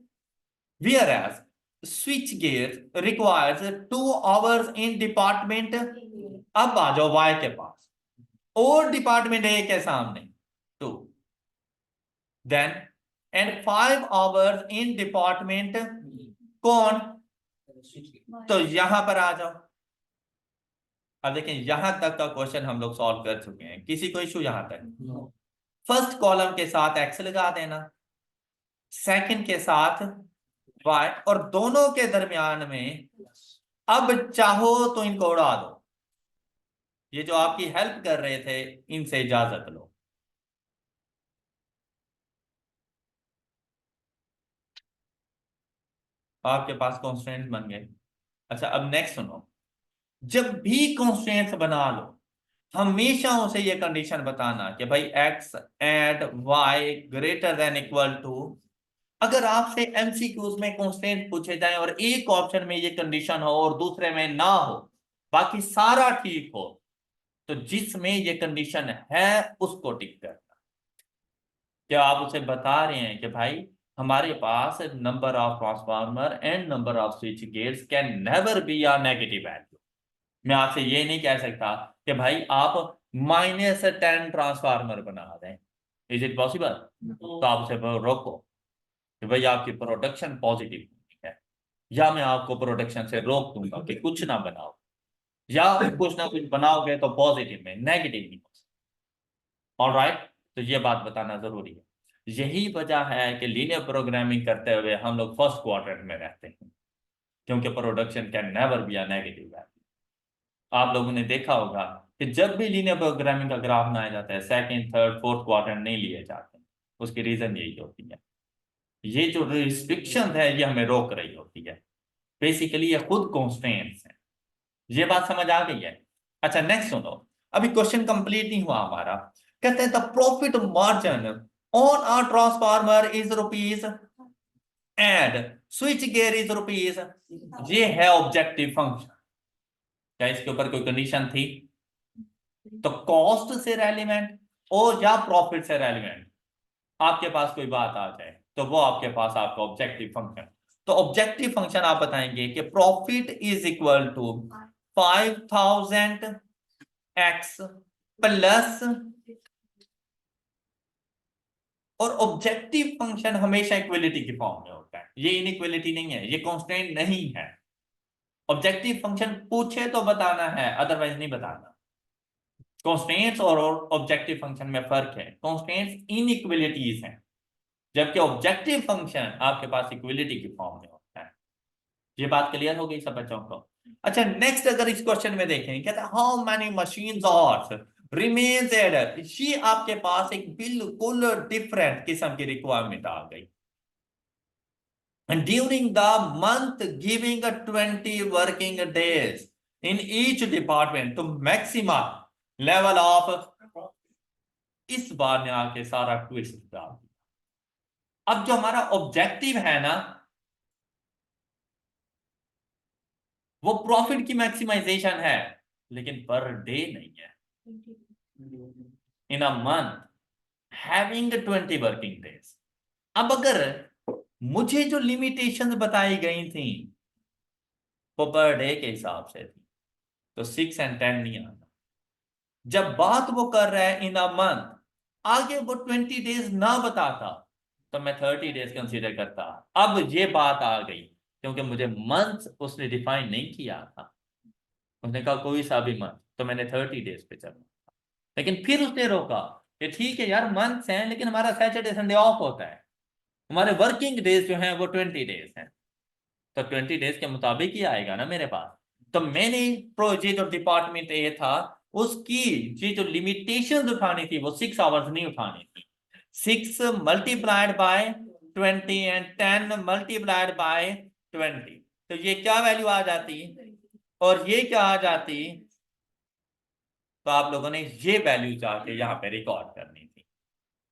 where each switch gear requires 2 hours in department, अब आ जाओ वाई के पास, और डिपार्टमेंट ए के सामने 2, then and 5 hours in department कौन? तो यहां पर आ जाओ। अब देखें यहां तक का क्वेश्चन हम लोग सॉल्व कर चुके हैं, किसी को इशू यहां तक? फर्स्ट कॉलम के साथ एक्स लगा देना, सेकंड के साथ वाई, और दोनों के दरमियान में अब चाहो तो इनको उड़ा दो। ये जो आपकी हेल्प कर रहे थे इनसे इजाजत लो। आपके पास कॉन्स्टेंट बन गए। अच्छा अब नेक्स्ट सुनो, जब भी कॉन्स्टेंट्स बना लो हमेशा उसे ये कंडीशन बताना कि भाई x and y greater than equal to, अगर आपसे एमसीक्यूज में कंस्ट्रेंट पूछे जाए और एक ऑप्शन में ये कंडीशन हो और दूसरे में ना हो, बाकी सारा ठीक हो, तो जिसमें ये कंडीशन है उसको टिक करना। क्या आप उसे बता रहे हैं कि भाई हमारे पास number of transformer and number of switch gates can never be a negative value. मैं आपसे ये नहीं कह सकता कि भाई आप -10 ट्रांसफार्मर बना दें, इज इट पॉसिबल? तो आप उसे रोको कि भाई आपकी प्रोडक्शन पॉजिटिव है, या मैं आपको प्रोडक्शन से रोक दूंगा कि कुछ ना बनाओ, या कुछ ना कुछ बनाओगे तो पॉजिटिव में, नेगेटिव नहीं हो सकता। ऑलराइट, तो ये बात बताना जरूरी है। यही वजह है कि लीनियर प्रोग्रामिंग करते हुए हम लोग फर्स्ट क्वाड्रेंट में रहते हैं, क्योंकि production can never be a negative value. आप लोगों ने देखा होगा कि जब भी लीनियर प्रोग्रामिंग का ग्राफ बनाया जाता है, सेकंड, थर्ड, फोर्थ क्वाड्रेंट नहीं लिए जाते। उसकी रीजन यही होती है, ये जो रिस्ट्रिक्शन है ये हमें रोक रही होती है। बेसिकली ये खुद कॉन्स्ट्रेंट्स हैं। ये बात समझ आ गई है? अच्छा, नेक्स्ट सुनो, अभी क्वेश्चन कंप्लीट नहीं हुआ हमारा। कहते हैं the profit margin on a transformer is rupees and switch gear is rupees. ये है ऑब्जेक्टिव फंक्शन। क्या इसके ऊपर कोई कंडीशन थी? तो कॉस्ट से रेलिवेंट और या प्रॉफिट से रेलिवेंट आपके पास कोई बात आ जाए तो वो आपके पास आपका ऑब्जेक्टिव फंक्शन। तो ऑब्जेक्टिव फंक्शन आप बताएंगे कि profit is equal to 5000 x plus, और ऑब्जेक्टिव फंक्शन हमेशा इक्वलिटी की फॉर्म में होता है। ये इनइक्वलिटी नहीं है, ये कांस्टेंट नहीं है। ऑब्जेक्टिव फंक्शन पूछे तो बताना है, अदरवाइज नहीं बताना। कांस्टेंट्स और ऑब्जेक्टिव फंक्शन में फर्क है। कांस्टेंट्स इनइक्वलिटीज हैं, जबकि ऑब्जेक्टिव फंक्शन आपके पास इक्वलिटी की फॉर्म में होता है। ये बात क्लियर हो गई सब बच्चों को? अच्छा, नेक्स्ट अगर इस क्वेश्चन में देखें, कहता है how many machines hours remains adder. ये आपके पास एक बिल्कुल डिफरेंट किस्म की रिक्वायरमेंट आ गई। And during the month giving 20 working days in each department to maximum level of, इस बार ने आके सारा ट्विस्ट डाल दिया। अब जो हमारा ऑब्जेक्टिव है ना, वो प्रॉफिट की मैक्सिमाइजेशन है, लेकिन पर डे नहीं है। In a month having 20 working days. अब अगर मुझे जो लिमिटेशंस बताई गई थी वो पर डे के हिसाब से थी, तो 6 और 10 नहीं आता। जब बात वो कर रहा है इन अ मंथ, आगे वो 20 डेज ना बताता तो मैं 30 डेज कंसीडर करता। अब ये बात आ गई क्योंकि मुझे मंथ उसने डिफाइन नहीं किया था, उसने कहा कोई सा भी मंथ, तो मैंने 30 डेज पे चला। लेकिन फिर उसने रोका कि ठीक है यार, मंथ्स हैं लेकिन हमारा सैटरडे संडे ऑफ होता है, हमारे वर्किंग डेज जो हैं वो 20 डेज हैं, तो 20 डेज के मुताबिक ही आएगा ना मेरे पास। तो मैंने ये जो डिपार्टमेंट ए था उसकी ये जो लिमिटेशन उठानी थी वो 6 आवर्स नहीं उठानी थी। 6 multiplied by 20 and 10 multiplied by 20, तो ये क्या वैल्यू आ जाती और ये क्या आ जाती? तो आप लोगों ने ये वैल्यू जाके यहाँ पे रिकॉर्ड करनी थी।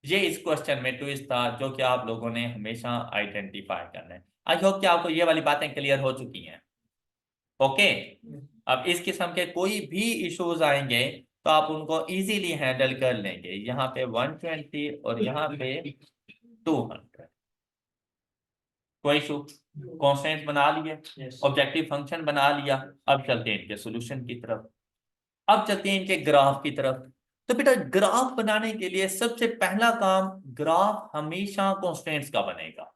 ये इस क्वेश्चन में ट्विस्ट था जो कि आप लोगों ने हमेशा आइडेंटिफाई करना है। आई होप कि आपको ये वाली बातें क्लियर हो चुकी हैं। ओके, अब इस किस्म के कोई भी इश्यूज आएंगे तो आप उनको इजीली हैंडल कर लेंगे। यहाँ पे 120 और यहाँ पे 200, कोई इशू? कॉन्स्टेंट बना लिए, ऑब्जेक्टिव फंक्शन बना लिया। अब चलते हैं इनके सोल्यूशन की तरफ, अब चलते हैं इनके ग्राफ की तरफ। तो बेटा ग्राफ बनाने के लिए सबसे पहला काम, ग्राफ हमेशा कॉन्स्टेंट्स का बनेगा,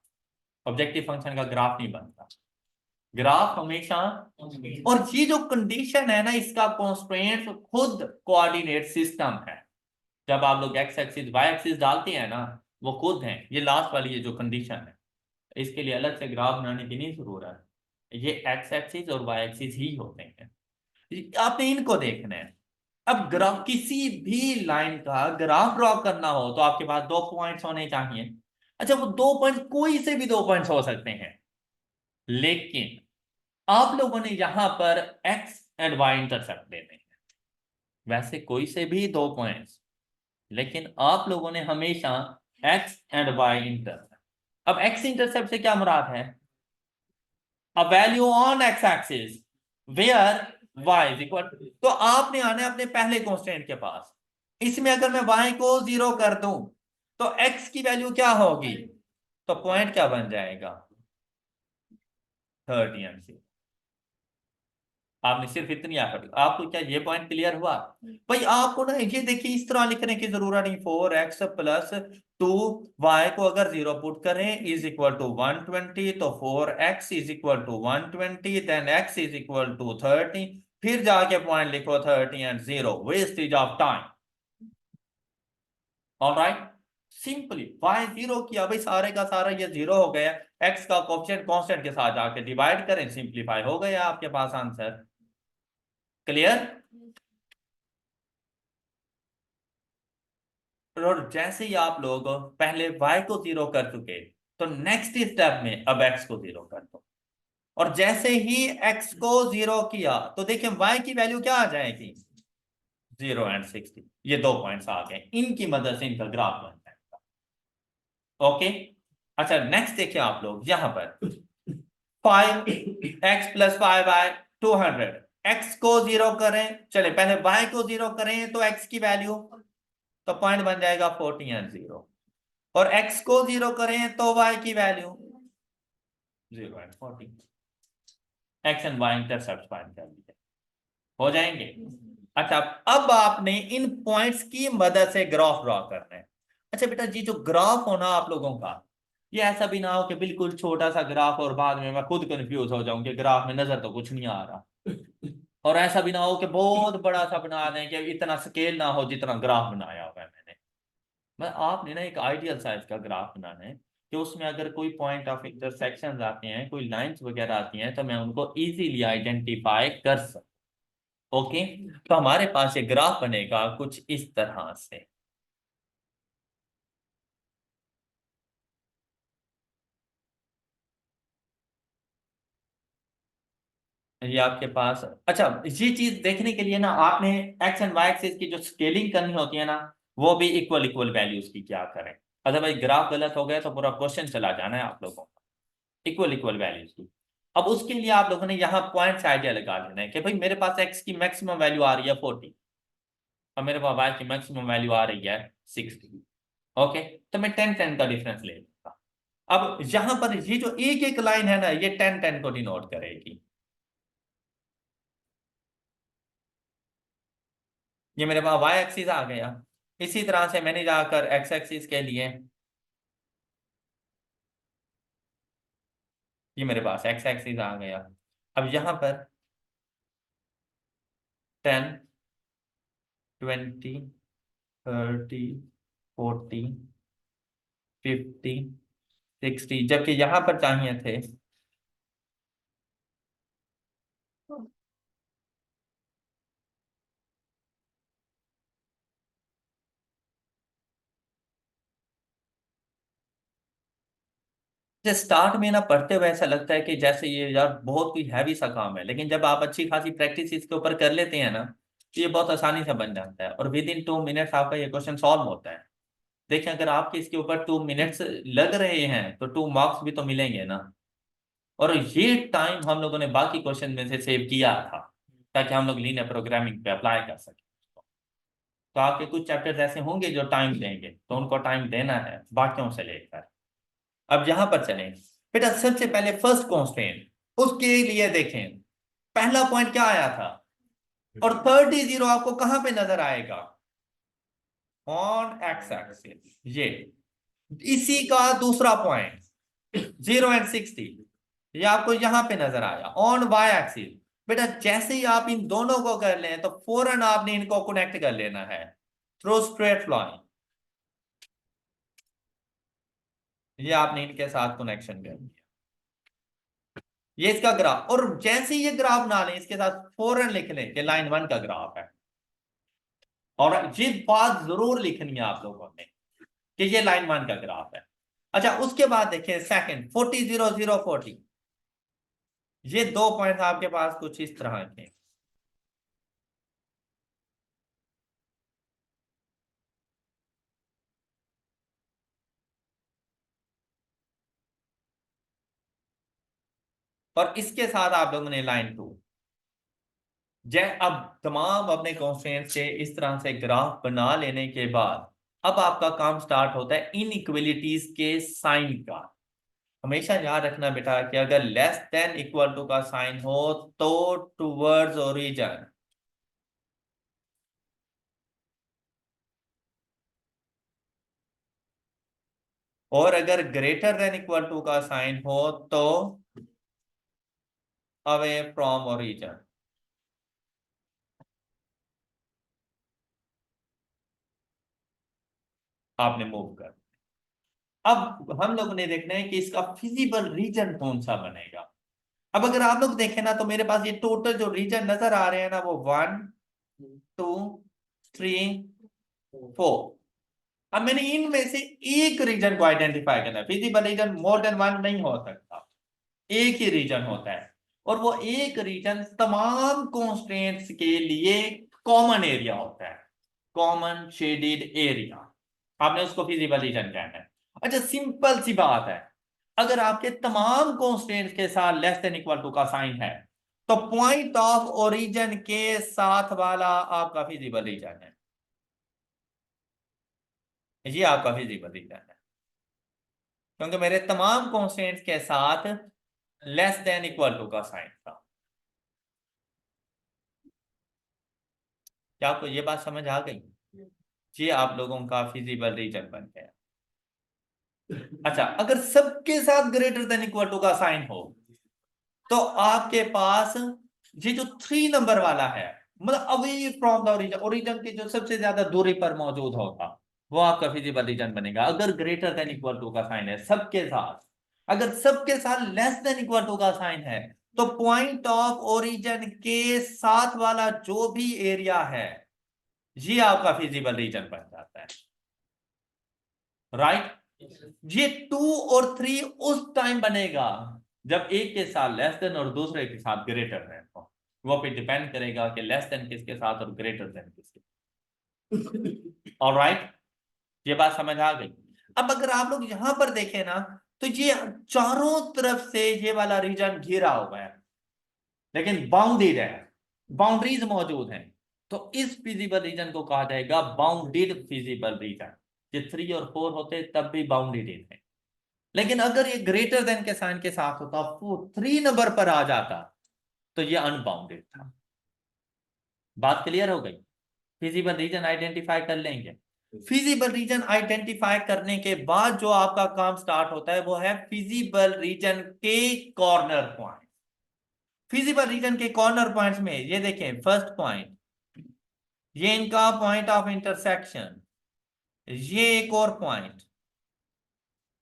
ऑब्जेक्टिव फंक्शन का ग्राफ नहीं बनता। ग्राफ हमेशा, और ये जो कंडीशन है ना, इसका कॉन्स्ट्रेंट्स खुद कोऑर्डिनेट सिस्टम है। जब आप लोग एक्स एक्सिस वाई एक्सिस डालते हैं ना, वो खुद हैं। ये लास्ट वाली ये जो कंडीशन है, इसके लिए अलग से ग्राफ बनाने की नहीं जरूरत है, ये एक्स एक्सिस और वाई एक्सिस ही होते हैं, आपने इनको देखना है। अब ग्राफ, किसी भी लाइन का ग्राफ ड्रॉ करना हो तो आपके पास 2 पॉइंट्स होने चाहिए। अच्छा, वो 2 पॉइंट्स कोई से भी 2 पॉइंट्स हो सकते हैं, लेकिन आप लोगों ने यहां पर एक्स एंड वाई इंटरसेप्ट देने हैं। वैसे कोई से भी 2 पॉइंट्स, लेकिन आप लोगों ने हमेशा एक्स एंड वाई इंटरसेप्ट, अब एक्स इंटरसेप्ट से क्या मुराद है? A value on x axis where y is equal, तो आपने आना है अपने पहले कांस्टेंट के पास। इसमें अगर मैं y को 0 कर दूं तो x की वैल्यू क्या होगी? तो पॉइंट क्या बन जाएगा? 30 एमसी। आपने सिर्फ इतनी एफर्ट, आपको क्या ये पॉइंट क्लियर हुआ? भाई आपको ना ये देखिए इस तरह लिखने की जरूरत नहीं, 4x प्लस 2y को अगर 0 पुट करें इज इक्वल टू 120, तो 4x is equal to 120, then x is equal to 30, फिर जाके पॉइंट लिखो 30 and 0, wastage of time. Alright, simply y 0 किया, भाई सारे का सारा ये 0 हो गया, x का कोएफिशिएंट कांस्टेंट के साथ जाके डिवाइड करें, सिंपलीफाई हो गया आपके पास आंसर। क्लियर? और जैसे ही आप लोग पहले y को 0 कर चुके, तो नेक्स्ट स्टेप में अब x को 0 कर दो, और जैसे ही x को 0 किया तो देखिए y की वैल्यू क्या आ जाएगी? 0 एंड 60। ये 2 पॉइंट्स आ गए, इनकी मदद से इनका ग्राफ बन जाएगा। ओके, अच्छा नेक्स्ट देखिए आप लोग यहां पर 5x प्लस 5/200, x को 0 करें, चले पहले y को 0 करें तो x की वैल्यू, तो पॉइंट बन जाएगा 40 एंड 0, और x को 0 करें तो y की value 0 and 40। x and y intercept find कर लीजिए, हो जाएंगे। अच्छा, अब आपने इन पॉइंट्स की मदद से ग्राफ ड्रॉ करना है। अच्छा बेटा जी, जो ग्राफ होना आप लोगों का, ये ऐसा भी ना हो कि बिल्कुल छोटा सा ग्राफ और बाद में मैं खुद कंफ्यूज हो जाऊं कि ग्राफ में नजर तो कुछ नहीं आ रहा, और ऐसा भी ना हो कि बहुत बड़ा सा बना दें कि इतना स्केल ना हो जितना ग्राफ बनाया हुआ है मैंने। मैं आपने ना एक आइडियल साइज का ग्राफ बनाना है कि उसमें अगर कोई पॉइंट ऑफ इंटरसेक्शन आते हैं, कोई लाइंस वगैरह आती हैं, तो मैं उनको इजीली आइडेंटिफाई कर सकूं। ओके, तो हमारे पास ये ग्राफ बनेगा कुछ इस तरह से। ये आपके पास, अच्छा ये चीज देखने के लिए ना आपने एक्स एंड वाई एक्सिस की जो स्केलिंग करनी होती है ना, वो भी इक्वल इक्वल वैल्यूज की क्या करें, अदरवाइज ग्राफ गलत हो गया तो पूरा क्वेश्चन चला जाना है आप लोगों का। इक्वल इक्वल वैल्यूज की, अब उसके लिए आप लोगों ने यहाँ पॉइंट्स आइडिया लगा लेना है कि भाई मेरे पास एक्स की मैक्सिमम वैल्यू आ रही है 40, और मेरे पास वाई की मैक्सिमम वैल्यू आ रही है 60। ओके, तो मैं 10-10 का डिफरेंस ले लूंगा। अब यहां पर ये जो एक एक लाइन है ना, ये 10-10 को डिनोट करेगी। ये मेरे पास वाई एक्सिस आ गया, इसी तरह से मैंने जाकर एक्स एक्सिस के लिए, ये मेरे पास एक्स एक्सिस आ गया। अब यहां पर 10, 20, 30, 40, 50, 60, जबकि यहां पर चाहिए थे स्टार्ट में ना पढ़ते हुए ऐसा लगता है कि जैसे ये यार बहुत कोई हैवी सा काम है, लेकिन जब आप अच्छी खासी प्रैक्टिस इसके ऊपर कर लेते हैं ना, तो ये बहुत आसानी से बन जाता है, और विद इन 2 मिनट्स आपका ये क्वेश्चन सॉल्व होता है। देखिए अगर आपके इसके ऊपर 2 मिनट्स लग रहे हैं तो 2 मार्क्स भी तो मिलेंगे ना, और ये टाइम हम लोगों ने बाकी क्वेश्चन में से सेव किया था ताकि हम लोग लीनियर प्रोग्रामिंग पे अप्लाई कर सकें। तो आपके कुछ चैप्टर्स ऐसे होंगे जो टाइम लेंगे, तो उनको टाइम देना है बाकियों से लेकर। अब यहां पर चलें बेटा, सबसे पहले फर्स्ट कांस्टेंट, उसके लिए देखें पहला पॉइंट क्या आया था, और 30 आपको कहां पे नजर आएगा? On x axis. ये इसी का दूसरा पॉइंट 0 एंड 60, ये आपको यहां पे नजर आया ऑन वाई एक्सिस। बेटा जैसे ही आप इन दोनों को कर लें तो फौरन आपने इनको कनेक्ट कर लेना है थ्रू स्ट्रेट लाइन। ये आपने इनके साथ कनेक्शन कर दिया, ये इसका ग्राफ, और जैसे ही ये ग्राफ ना लें इसके साथ फौरन लिख लें कि लाइन 1 का ग्राफ है। और ये बात जरूर लिखनी है आप लोगों ने कि ये लाइन 1 का ग्राफ है। अच्छा उसके बाद देखिए सेकंड 40, 0, 0, 40, ये 2 पॉइंट आपके पास कुछ इस तरह के, और इसके साथ आप लोगों ने लाइन 2। जय अब तमाम अपने कॉन्स्टेंट से इस तरह से ग्राफ बना लेने के बाद अब आपका काम स्टार्ट होता है इनइक्वलिटीज के साइन का। हमेशा याद रखना बेटा कि अगर लेस देन इक्वल टू का साइन हो तो टूवर्ड्स ओरिजिन, और अगर ग्रेटर देन इक्वल टू का साइन हो तो अवे फ्रॉम ओरिजिन। आपने मूव कर, अब हम लोग ने देखना है कि इसका फिजिबल रीजन कौन सा बनेगा। अब अगर आप लोग देखें ना तो मेरे पास ये टोटल जो रीजन नजर आ रहे हैं ना वो 1 2 3 4। अब मैंने इनमें से एक रीजन को आइडेंटिफाई करना है। फिजिबल रीजन मोर देन 1 नहीं हो सकता, एक ही रीजन होता है, और वो एक रीजन तमाम कॉन्स्ट्रेंट्स के लिए कॉमन एरिया होता है, कॉमन शेडेड एरिया। आपने उसको फिजिबल रीजन कहना है। अच्छा, सिंपल सी बात है, अगर आपके तमाम कॉन्स्टेंट्स के साथ लेस देन इक्वल टू का साइन है तो पॉइंट ऑफ ओरिजिन के साथ वाला आपका फिजिबल रीजन है, ये आपका फिजिबल रीजन है, क्योंकि मेरे तमाम कॉन्स्टेंट्स के साथ लेस देन इक्वल टू का साइन था। क्या आपको ये बात समझ आ गई? ये आप लोगों का फिजिबल रीजन बन गया। अच्छा, अगर सबके साथ ग्रेटर देन इक्वल टू का साइन हो तो आपके पास ये जो 3 नंबर वाला है, मतलब away from the origin, origin की जो सबसे ज्यादा दूरी पर मौजूद होगा वो आपका फिजिबल रीजन बनेगा। अगर ग्रेटर देन इक्वल टू का साइन है सबके साथ, अगर सबके साथ लेस देन इक्वल टू का साइन है तो पॉइंट ऑफ ओरिजिन के साथ वाला जो भी एरिया है ये आपका फिजिबल रीजन बन जाता है, राइट। ये 2 और 3 उस टाइम बनेगा जब एक के साथ लेस देन और दूसरे के साथ ग्रेटर देन हो। वो पे डिपेंड करेगा कि लेस देन किसके साथ और ग्रेटर देन किसके। ऑलराइट, ये बात समझ आ गई। अब अगर आप लोग यहां पर देखें ना तो ये चारों तरफ से ये वाला रीजन घिरा हुआ है लेकिन बाउंडेड है, बाउंड्रीज मौजूद हैं, तो इस फिजिबल रीजन को कहा जाएगा बाउंडेड फिजिबल रीजन। ये 3 और 4 होते तब भी बाउंडेड है, लेकिन अगर ये ग्रेटर देन के साइन के साथ होता, 3 नंबर पर आ जाता तो ये अनबाउंडेड था। बात क्लियर हो गई? फिजिबल रीजन आइडेंटिफाई कर लेंगे। फिजिबल रीजन आइडेंटिफाई करने के बाद जो आपका काम स्टार्ट होता है वो है फिजिबल रीजन के कॉर्नर पॉइंट। फिजिबल रीजन के कॉर्नर पॉइंट्स में ये देखें, फर्स्ट पॉइंट ये इनका पॉइंट ऑफ इंटरसेक्शन, ये एक और पॉइंट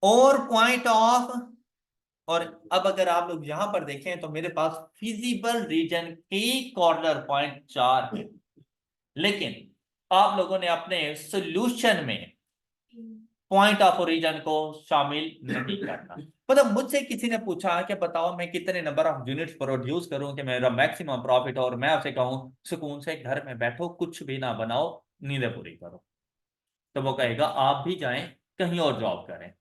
और पॉइंट ऑफ, और अब अगर आप लोग यहां पर देखें तो मेरे पास फिजिबल रीजन के कॉर्नर पॉइंट 4 है, लेकिन आप लोगों ने अपने सॉल्यूशन में पॉइंट ऑफ ओरिजिन को शामिल नहीं करना। मतलब मुझसे किसी ने पूछा कि बताओ मैं कितने नंबर ऑफ यूनिट्स प्रोड्यूस करूं कि मेरा मैक्सिमम प्रॉफिट, और मैं उसे कहूं सुकून से घर में बैठो कुछ भी ना बनाओ नींदें पूरी करो, तो वो कहेगा आप भी जाएं कहीं और जॉब करें।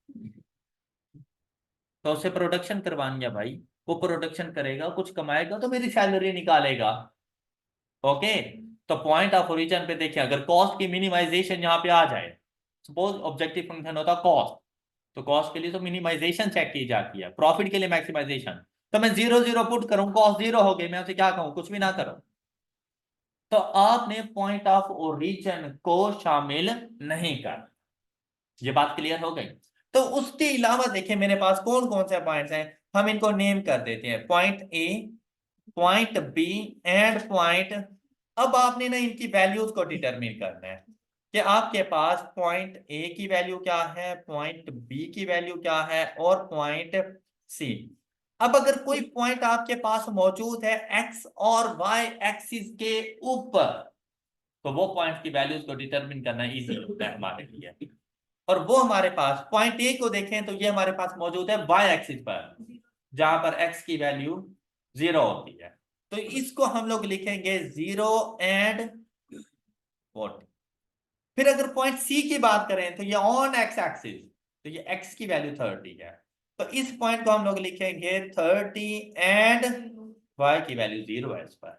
तो उसे प्रोडक्शन करवानी है भाई, वो प्रोडक्शन करेगा कुछ कमाएगा तो मेरी सैलरी निकालेगा। ओके, तो पॉइंट ऑफ ओरिजिन पे देखिए, अगर कॉस्ट की मिनिमाइजेशन यहाँ पे आ जाए, सपोज ऑब्जेक्टिव फंक्शन होता कॉस्ट, तो कॉस्ट के लिए तो मिनिमाइजेशन चेक की जाती है, प्रॉफिट के लिए मैक्सिमाइजेशन। तो मैं 0 0 पुट करूं, कॉस्ट 0 हो गई, मैं उसे क्या कहूं कुछ भी ना करो, तो आपने पॉइंट ऑफ ओरिजिन को शामिल नहीं कर। ये बात क्लियर हो गई? तो उसके अलावा देखिए मेरे पास कौन कौन से पॉइंट्स हैं, हम इनको नेम कर देते हैं, point A, point B and point. अब आपने ना इनकी वैल्यूज को डिटरमिन करना है कि आपके पास पॉइंट ए की वैल्यू क्या है, पॉइंट बी की वैल्यू क्या है और पॉइंट सी। अब अगर कोई पॉइंट आपके पास मौजूद है एक्स और वाई एक्सिस के ऊपर तो वो पॉइंट की वैल्यूज को डिटरमिन करना इजी होता है हमारे लिए। और वो हमारे पास पॉइंट ए को देखें तो ये हमारे पास मौजूद है वाई एक्सिस पर, जहां पर एक्स की वैल्यू 0 होती है, तो इसको हम लोग लिखेंगे 0 एंड 40। फिर अगर पॉइंट सी की बात करें तो ये ऑन एक्स एक्सिस, तो ये एक्स की वैल्यू 30 है, तो इस पॉइंट को हम लोग लिखेंगे 30 एंड y की वैल्यू 0 है इस पर।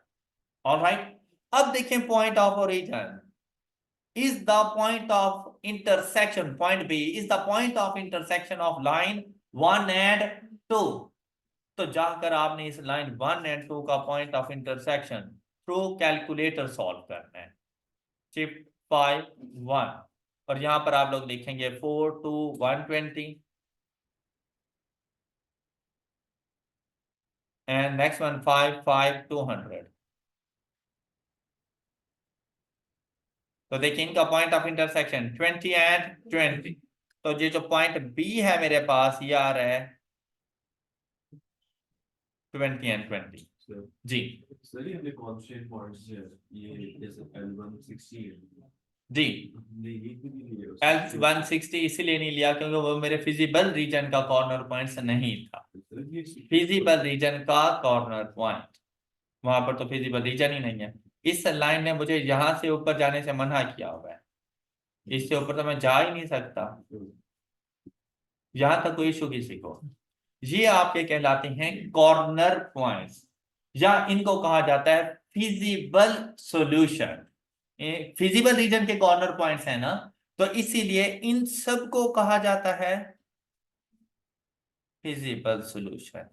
ऑलराइट, अब देखें point of origin is the point of intersection, point B is the point of intersection of line 1 and 2। तो जाकर आपने इस लाइन 1 एंड 2 का point of intersection through calculator solve करना है। चिप 5 1 और यहां पर आप लोग लिखेंगे 4 2 120 एंड नेक्स्ट वन 5 5 200। तो देखिए इनका पॉइंट ऑफ इंटरसेक्शन 20 एंड 20। तो ये जो पॉइंट बी है मेरे पास ये आ रहा है 20 एंड 20। Sir, जी सर ये हमने कांस्टेंट पॉइंट्स है ये जैसे L160 जी हमने ये भी नहीं लिया L160 इसीलिए नहीं लिया क्योंकि वो मेरे फिजिबल रीजन का कॉर्नर पॉइंट नहीं था। सर ये फिजिबल रीजन का कॉर्नर पॉइंट, वहां पर तो फिजिबल रीजन ही नहीं है। इस लाइन ने मुझे यहां से ऊपर जाने से मना किया हुआ है, इससे ऊपर तो मैं जा ही नहीं सकता। यहां तक कोई इशू किसी को, ये आपके कहलाते हैं कॉर्नर पॉइंट्स या इनको कहा जाता है फिजिबल सॉल्यूशन। फिजिबल रीजन के कॉर्नर पॉइंट्स है ना, तो इसीलिए इन सब को कहा जाता है फिजिबल सॉल्यूशन।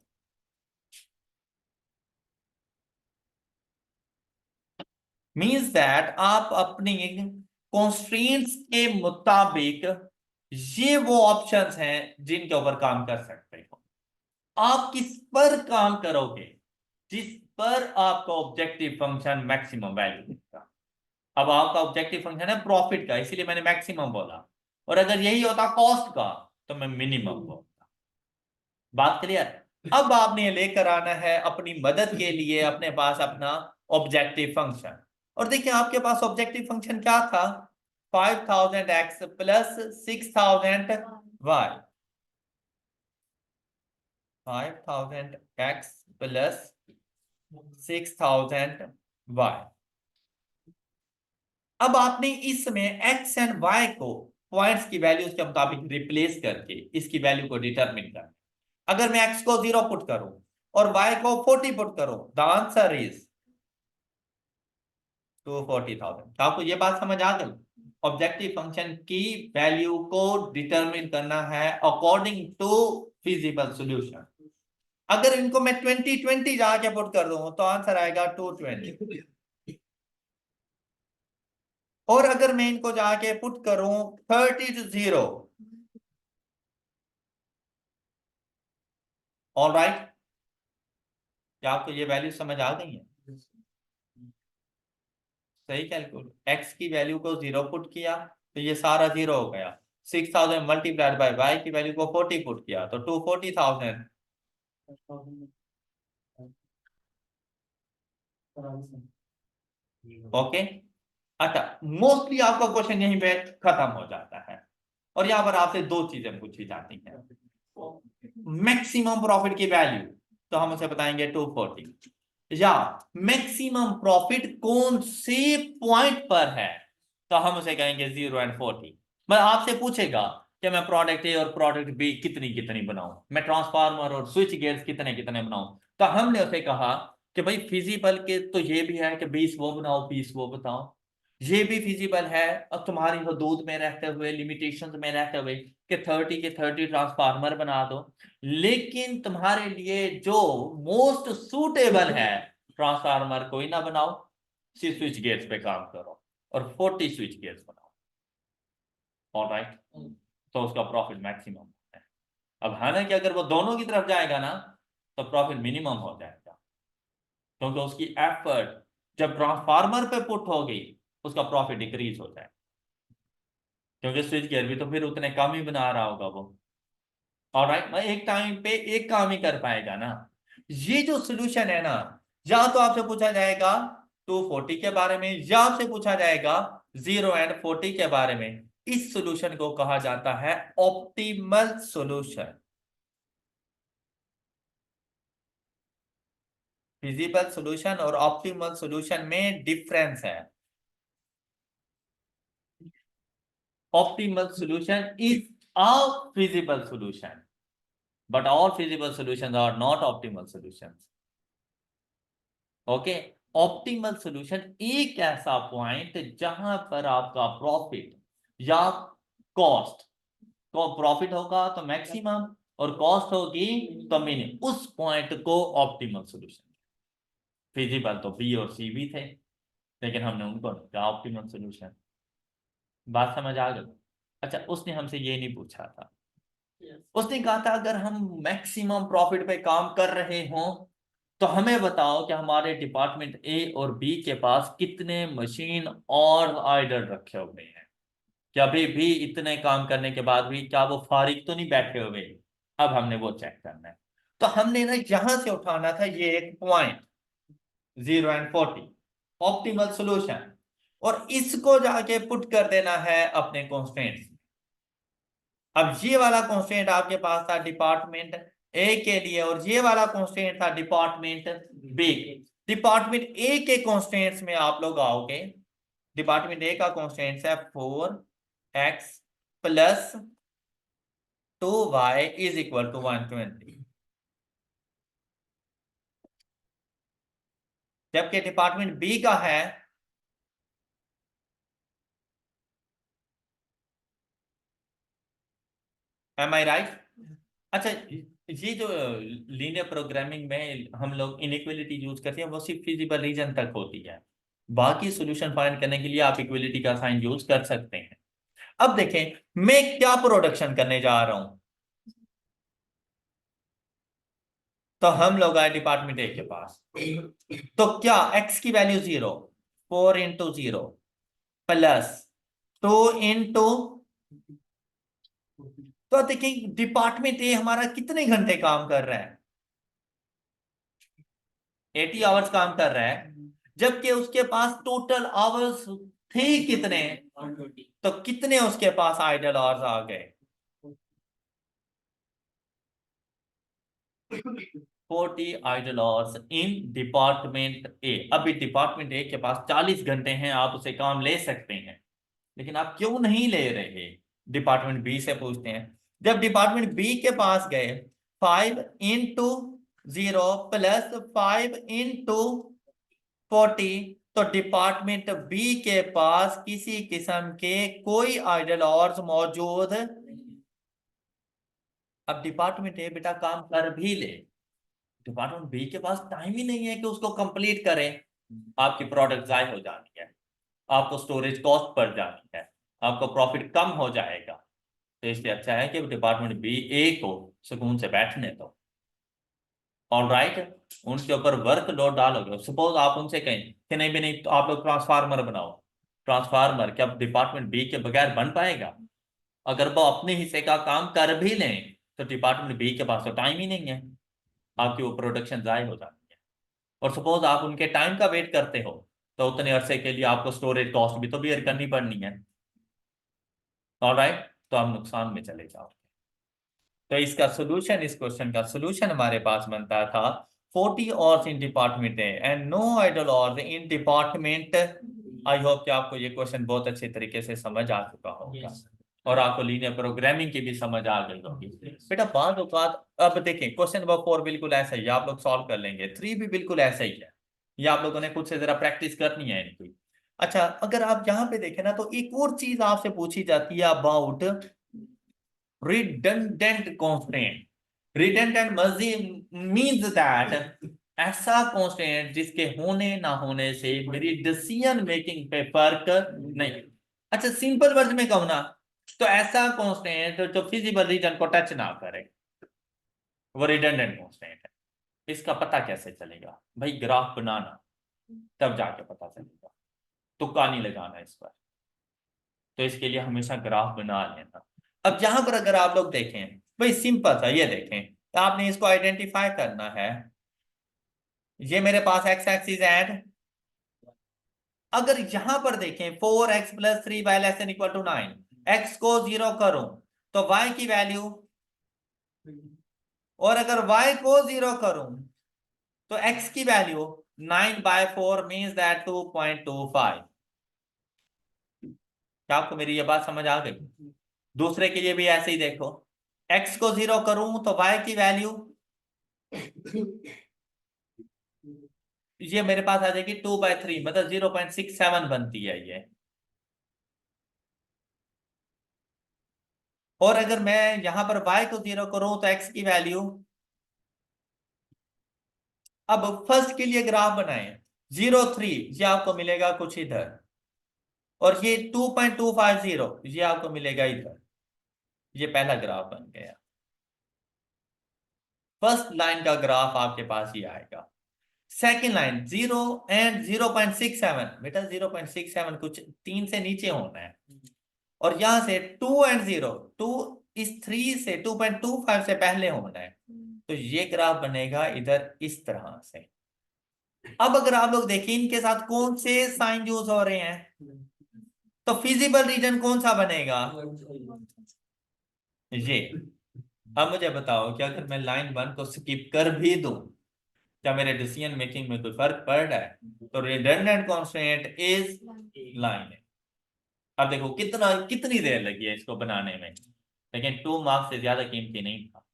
मींस दैट आप अपनी कॉन्स्ट्रेंट्स के मुताबिक ये वो ऑप्शंस हैं जिनके ऊपर काम कर सकते हो। आप किस पर काम करोगे, जिस पर आपका ऑब्जेक्टिव फंक्शन मैक्सिमम वैल्यू देगा। अब आपका ऑब्जेक्टिव फंक्शन है प्रॉफिट का, इसीलिए मैंने मैक्सिमम बोला, और अगर यही होता कॉस्ट का तो मैं मिनिमम बोलता। बात क्लियर? अब आपने ये लेकर आना है अपनी मदद के लिए अपने पास अपना ऑब्जेक्टिव फंक्शन। और देखिए आपके पास ऑब्जेक्टिव फंक्शन क्या था, 5000x plus 6000y। 5000x plus 6000y। अब आपने इसमें x एंड y को पॉइंट्स की वैल्यूज के मुताबिक रिप्लेस करके इसकी वैल्यू को डिटरमिन करना। अगर मैं x को 0 पुट करूं और y को 40 पुट करूं, द आंसर इज 240,000। तो आपको ये बात समझ आ गई? ऑब्जेक्टिव फंक्शन की वैल्यू को डिटरमिन करना है अकॉर्डिंग टू फिजिबल सॉल्यूशन। अगर इनको मैं 20 जाके पुट कर दूं तो आंसर आएगा 220। और अगर मैं इनको जाके पुट करूं 30 to 0, ऑल राइट, क्या आपको ये वैल्यू समझ आ गई है? सही कैलकुलेट, एक्स की वैल्यू को 0 पुट किया तो ये सारा 0 हो गया। 6000 मल्टीप्लाइड बाय वाई की वैल्यू को 40 पुट किया तो 240,000। ओके, अच्छा, मोस्टली आपका क्वेश्चन यहीं पे खत्म हो जाता है और यहां पर आपसे दो चीजें पूछी जाती हैं। मैक्सिमम प्रॉफिट की वैल्यू तो हम उसे बताएंगे 240, या मैक्सिमम प्रॉफिट कौन से पॉइंट पर है तो हम उसे कहेंगे 0 एंड 40। मैं आपसे पूछेगा कि मैं प्रोडक्ट ए और प्रोडक्ट बी कितनी कितनी बनाऊं, मैं ट्रांसफार्मर और स्विच गियर्स कितने कितने बनाऊं, तो हमने उसे कहा कि भाई फिजिबल के तो ये भी है कि 20 वो बनाओ 20 वो बताओ, ये भी फिजिबल है और तुम्हारी हदूद में रहते हुए, लिमिटेशंस में रहते हुए कि 30 के 30 ट्रांसफार्मर बना दो, लेकिन तुम्हारे लिए जो मोस्ट सूटेबल है ट्रांसफार्मर कोई ना बनाओ, सिर्फ स्विच गियर्स पे काम करो और 40 स्विच गियर्स बनाओ। ऑलराइट, तो उसका प्रॉफिट मैक्सिमम है। अब हालांकि अगर वो दोनों की तरफ जाएगा ना तो प्रॉफिट मिनिमम हो जाएगा, क्योंकि उसकी एफर्ट जब ट्रांसफार्मर पे पुट होगी उसका प्रॉफिट डिक्रीज हो जाए, क्योंकि स्विच गियर भी तो फिर उतने कम ही बना रहा होगा वो। ऑलराइट, मैं एक टाइम पे एक काम ही कर पाएगा ना। ये जो सोल्यूशन है ना, या तो आपसे पूछा जाएगा 240 के बारे में या आपसे पूछा जाएगा 0 एंड 40 के बारे में, इस सोल्यूशन को कहा जाता है ऑप्टिमल सोल्यूशन। फिजिबल सोल्यूशन और ऑप्टिमल सोल्यूशन में डिफरेंस है। Optimal solution is a feasible solution but all feasible solutions are not optimal solutions. Okay, optimal solution एक ऐसा पॉइंट जहां पर आपका प्रॉफिट या कॉस्ट, तो प्रॉफिट होगा तो मैक्सिमम और कॉस्ट होगी तो मिनिमम, उस पॉइंट को ऑप्टिमल सोल्यूशन। फिजिबल तो बी और सी भी थे, लेकिन हमने उनको क्या ऑप्टिमल सोल्यूशन। बात समझ आ गई? अच्छा, उसने हमसे ये नहीं पूछा था, उसने कहा था अगर हम मैक्सिमम प्रॉफिट पे काम कर रहे हों तो हमें बताओ कि हमारे डिपार्टमेंट ए और बी के पास कितने मशीन और आइडल रखे हुए हैं, कि अभी भी इतने काम करने के बाद भी क्या वो फारिग तो नहीं बैठे हुए। अब हमने वो चेक करना है, तो हमने ना यहां से उठाना था ये एक पॉइंट 0 and 40 ऑप्टिमल सोल्यूशन, और इसको जाके पुट कर देना है अपने कॉन्स्टेंट्स। अब ये वाला कॉन्स्टेंट आपके पास था डिपार्टमेंट ए के लिए, और ये वाला कॉन्स्टेंट था डिपार्टमेंट बी। डिपार्टमेंट ए के कॉन्स्टेंट्स में आप लोग आओगे, डिपार्टमेंट ए का कॉन्स्टेंट है 4x plus 2y is equal to 120, जबकि डिपार्टमेंट बी का है एम आई राइट? अच्छा, ये जो लीनियर प्रोग्रामिंग में हम लोग इनइक्वालिटी यूज करते हैं वो सिर्फ फिजिबल रीजन तक होती है, बाकी सॉल्यूशन फाइंड करने के लिए आप इक्वालिटी का साइन यूज कर सकते हैं। अब देखें मैं क्या प्रोडक्शन करने जा रहा हूं, तो हम लोग आए डिपार्टमेंट ए के पास, तो क्या x की वैल्यू 0, 4 इंटू 0 प्लस 2 इंटू, तो देखिए डिपार्टमेंट ए हमारा कितने घंटे काम कर रहा है, 80 आवर्स काम कर रहा है, जबकि उसके पास टोटल आवर्स थे कितने, तो कितने उसके पास आइडल आवर्स आ गए, 40 idol hours in department A. अभी डिपार्टमेंट ए के पास 40 घंटे हैं, आप उसे काम ले सकते हैं, लेकिन आप क्यों नहीं ले रहे? डिपार्टमेंट बी से पूछते हैं। जब डिपार्टमेंट बी के पास गए 5 इंटू 0 प्लस 5 इंटू 40, तो डिपार्टमेंट बी के पास किसी किस्म के कोई आइडल आवर्स मौजूद। अब डिपार्टमेंट ए बेटा काम कर भी ले, डिपार्टमेंट बी के पास टाइम ही नहीं है कि उसको कंप्लीट करें, आपकी प्रोडक्ट जाय हो जानी है, आपको स्टोरेज कॉस्ट बढ़ जानी है, आपको प्रॉफिट कम हो जाएगा, तो इसलिए अच्छा है कि डिपार्टमेंट बी ए को सुकून से बैठने दो। ऑलराइट, उनके ऊपर वर्क लोड डालोगे। सपोज आप उनसे कहें कि नहीं भी नहीं, तो आप लोग ट्रांसफार्मर बनाओ, ट्रांसफार्मर क्या डिपार्टमेंट बी के बगैर बन पाएगा? अगर वो अपने हिस्से का काम कर भी लें तो डिपार्टमेंट बी के पास तो टाइम ही नहीं है, आपकी वो प्रोडक्शन जाय हो जाती है। और सपोज आप उनके टाइम का वेट करते हो तो उतने अरसे के लिए आपको स्टोरेज कॉस्ट भी तो बियर करनी पड़नी है। ऑलराइट, तो आप नुकसान में चले जाओगे। तो इसका सोल्यूशन, इस क्वेश्चन का सोल्यूशन हमारे पास बनता था 40 hours in department and no idle hours in department. I hope कि आपको ये क्वेश्चन बहुत अच्छे तरीके से समझ आ चुका होगा और आपको लीनियर प्रोग्रामिंग की भी समझ आ गई होगी। बेटा बाद औकात अब देखें क्वेश्चन नंबर 4 बिल्कुल ऐसा ही है, आप लोग सॉल्व कर लेंगे। 3 भी बिल्कुल ऐसा ही है, ये आप लोगों ने खुद से जरा प्रैक्टिस करनी है इनकी। अच्छा, अगर आप यहाँ पे देखें ना तो एक और चीज आपसे पूछी जाती है about redundant constraint। redundant means that ऐसा constraint जिसके होने ना होने से मेरी डिसीजन मेकिंग पे फर्क नहीं। अच्छा, सिंपल वर्ड में कहूँ ना तो ऐसा constraint जो फिजिबल रीजन को टच ना करे वो redundant constraint है। इसका पता कैसे चलेगा भाई? ग्राफ बनाना, तब जाके पता चलेगा, तुक्का नहीं लगाना इस पर। तो इसके लिए हमेशा ग्राफ बना लेना। अब यहां पर अगर आप लोग देखें भाई सिंपल सा, ये देखें तो आपने इसको आइडेंटिफाई करना है। ये मेरे पास एक्स एक्सिस एंड, अगर यहां पर देखें 4x plus 3y less than equal to 9, x को 0 करूं तो y की वैल्यू, और अगर y को 0 करूं तो x की वैल्यू 9/4 मींस दैट 2.25। क्या आपको मेरी ये बात समझ आ गई? दूसरे के लिए भी ऐसे ही देखो, x को 0 करूं तो y की वैल्यू ये मेरे पास आ जाएगी 2/3, मतलब 0.67 बनती है ये। और अगर मैं यहां पर y को 0 करूं तो x की वैल्यू, अब फर्स्ट के लिए ग्राफ बनाएं, 0.3 ये आपको मिलेगा कुछ इधर, और ये 2.250 ये आपको मिलेगा इधर। ये पहला ग्राफ बन गया। फर्स्ट लाइन का ग्राफ आपके पास ये आएगा। सेकेंड लाइन 0 एंड 0.67, बेटा 0.67 कुछ 3 से नीचे होना है, और यहां से 2 एंड 0, 2 इस 3 से 2.25 से पहले होना है। तो ये ग्राफ बनेगा इधर इस तरह से। अब अगर आप लोग देखें इनके साथ कौन से साइन यूज हो रहे हैं, तो फिजिबल रीजन कौन सा बनेगा, ये। अब मुझे बताओ कि अगर मैं लाइन 1 को स्किप कर भी दूं, क्या मेरे डिसीजन मेकिंग में कोई फर्क पड़ रहा है? तो रिडंडेंट कांस्टेंट इज लाइन। अब देखो कितनी देर लगी है इसको बनाने में, लेकिन 2 मार्क्स से ज्यादा कीमती नहीं था,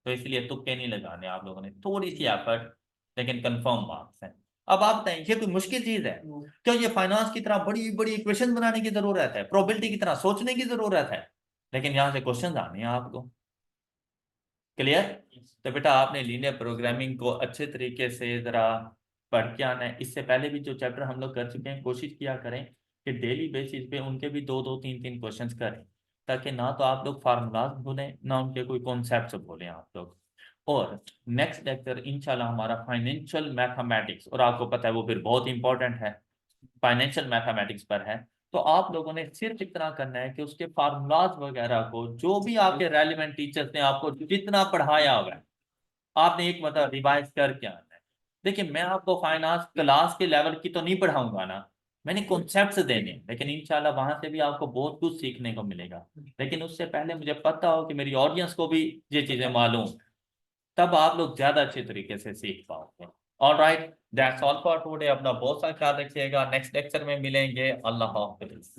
तो इसलिए तुक्के नहीं लगाने आप लोगों ने, थोड़ी सी एफर्ट, लेकिन कंफर्म मार्क्स हैं। अब आप बताएं ये कोई मुश्किल चीज है क्यों? ये फाइनेंस की तरह बड़ी बड़ी इक्वेशन बनाने की जरूरत है, प्रोबेबिलिटी की तरह सोचने की जरूरत है, लेकिन यहां से क्वेश्चन आने हैं आपको। क्लियर? तो बेटा आपने लीनियर प्रोग्रामिंग को अच्छे तरीके से जरा पढ़ के आना है। इससे पहले भी जो चैप्टर हम लोग कर चुके हैं, कोशिश किया करें कि डेली बेसिस पे उनके भी 2-2 3-3 क्वेश्चंस करें, ताकि ना तो आप लोग फार्मूलाज भूलें, ना उनके कोई कॉन्सेप्ट भूलें आप लोग। और नेक्स्ट लेक्चर इंशाल्लाह हमारा फाइनेंशियल मैथमेटिक्स, और आपको पता है वो फिर बहुत इंपॉर्टेंट है, फाइनेंशियल मैथमेटिक्स पर है। तो आप लोगों ने सिर्फ इतना करना है कि उसके फार्मूलाज वगैरह को, जो भी आपके रेलिवेंट टीचर्स ने आपको जितना पढ़ाया हुआ है, आपने एक मतलब रिवाइज करके आना है। देखिए मैं आपको फाइनेंस क्लास के लेवल की तो नहीं पढ़ाऊंगा ना, मैंने कॉन्सेप्ट्स देने हैं, लेकिन इंशाल्लाह वहां से भी आपको बहुत कुछ सीखने को मिलेगा। लेकिन उससे पहले मुझे पता हो कि मेरी ऑडियंस को भी ये चीजें मालूम, तब आप लोग ज्यादा अच्छे तरीके से सीख पाओगे। Alright, that's all for today. अपना बहुत सा ख्याल रखिएगा, नेक्स्ट लेक्चर में मिलेंगे। अल्लाह हाफिज़।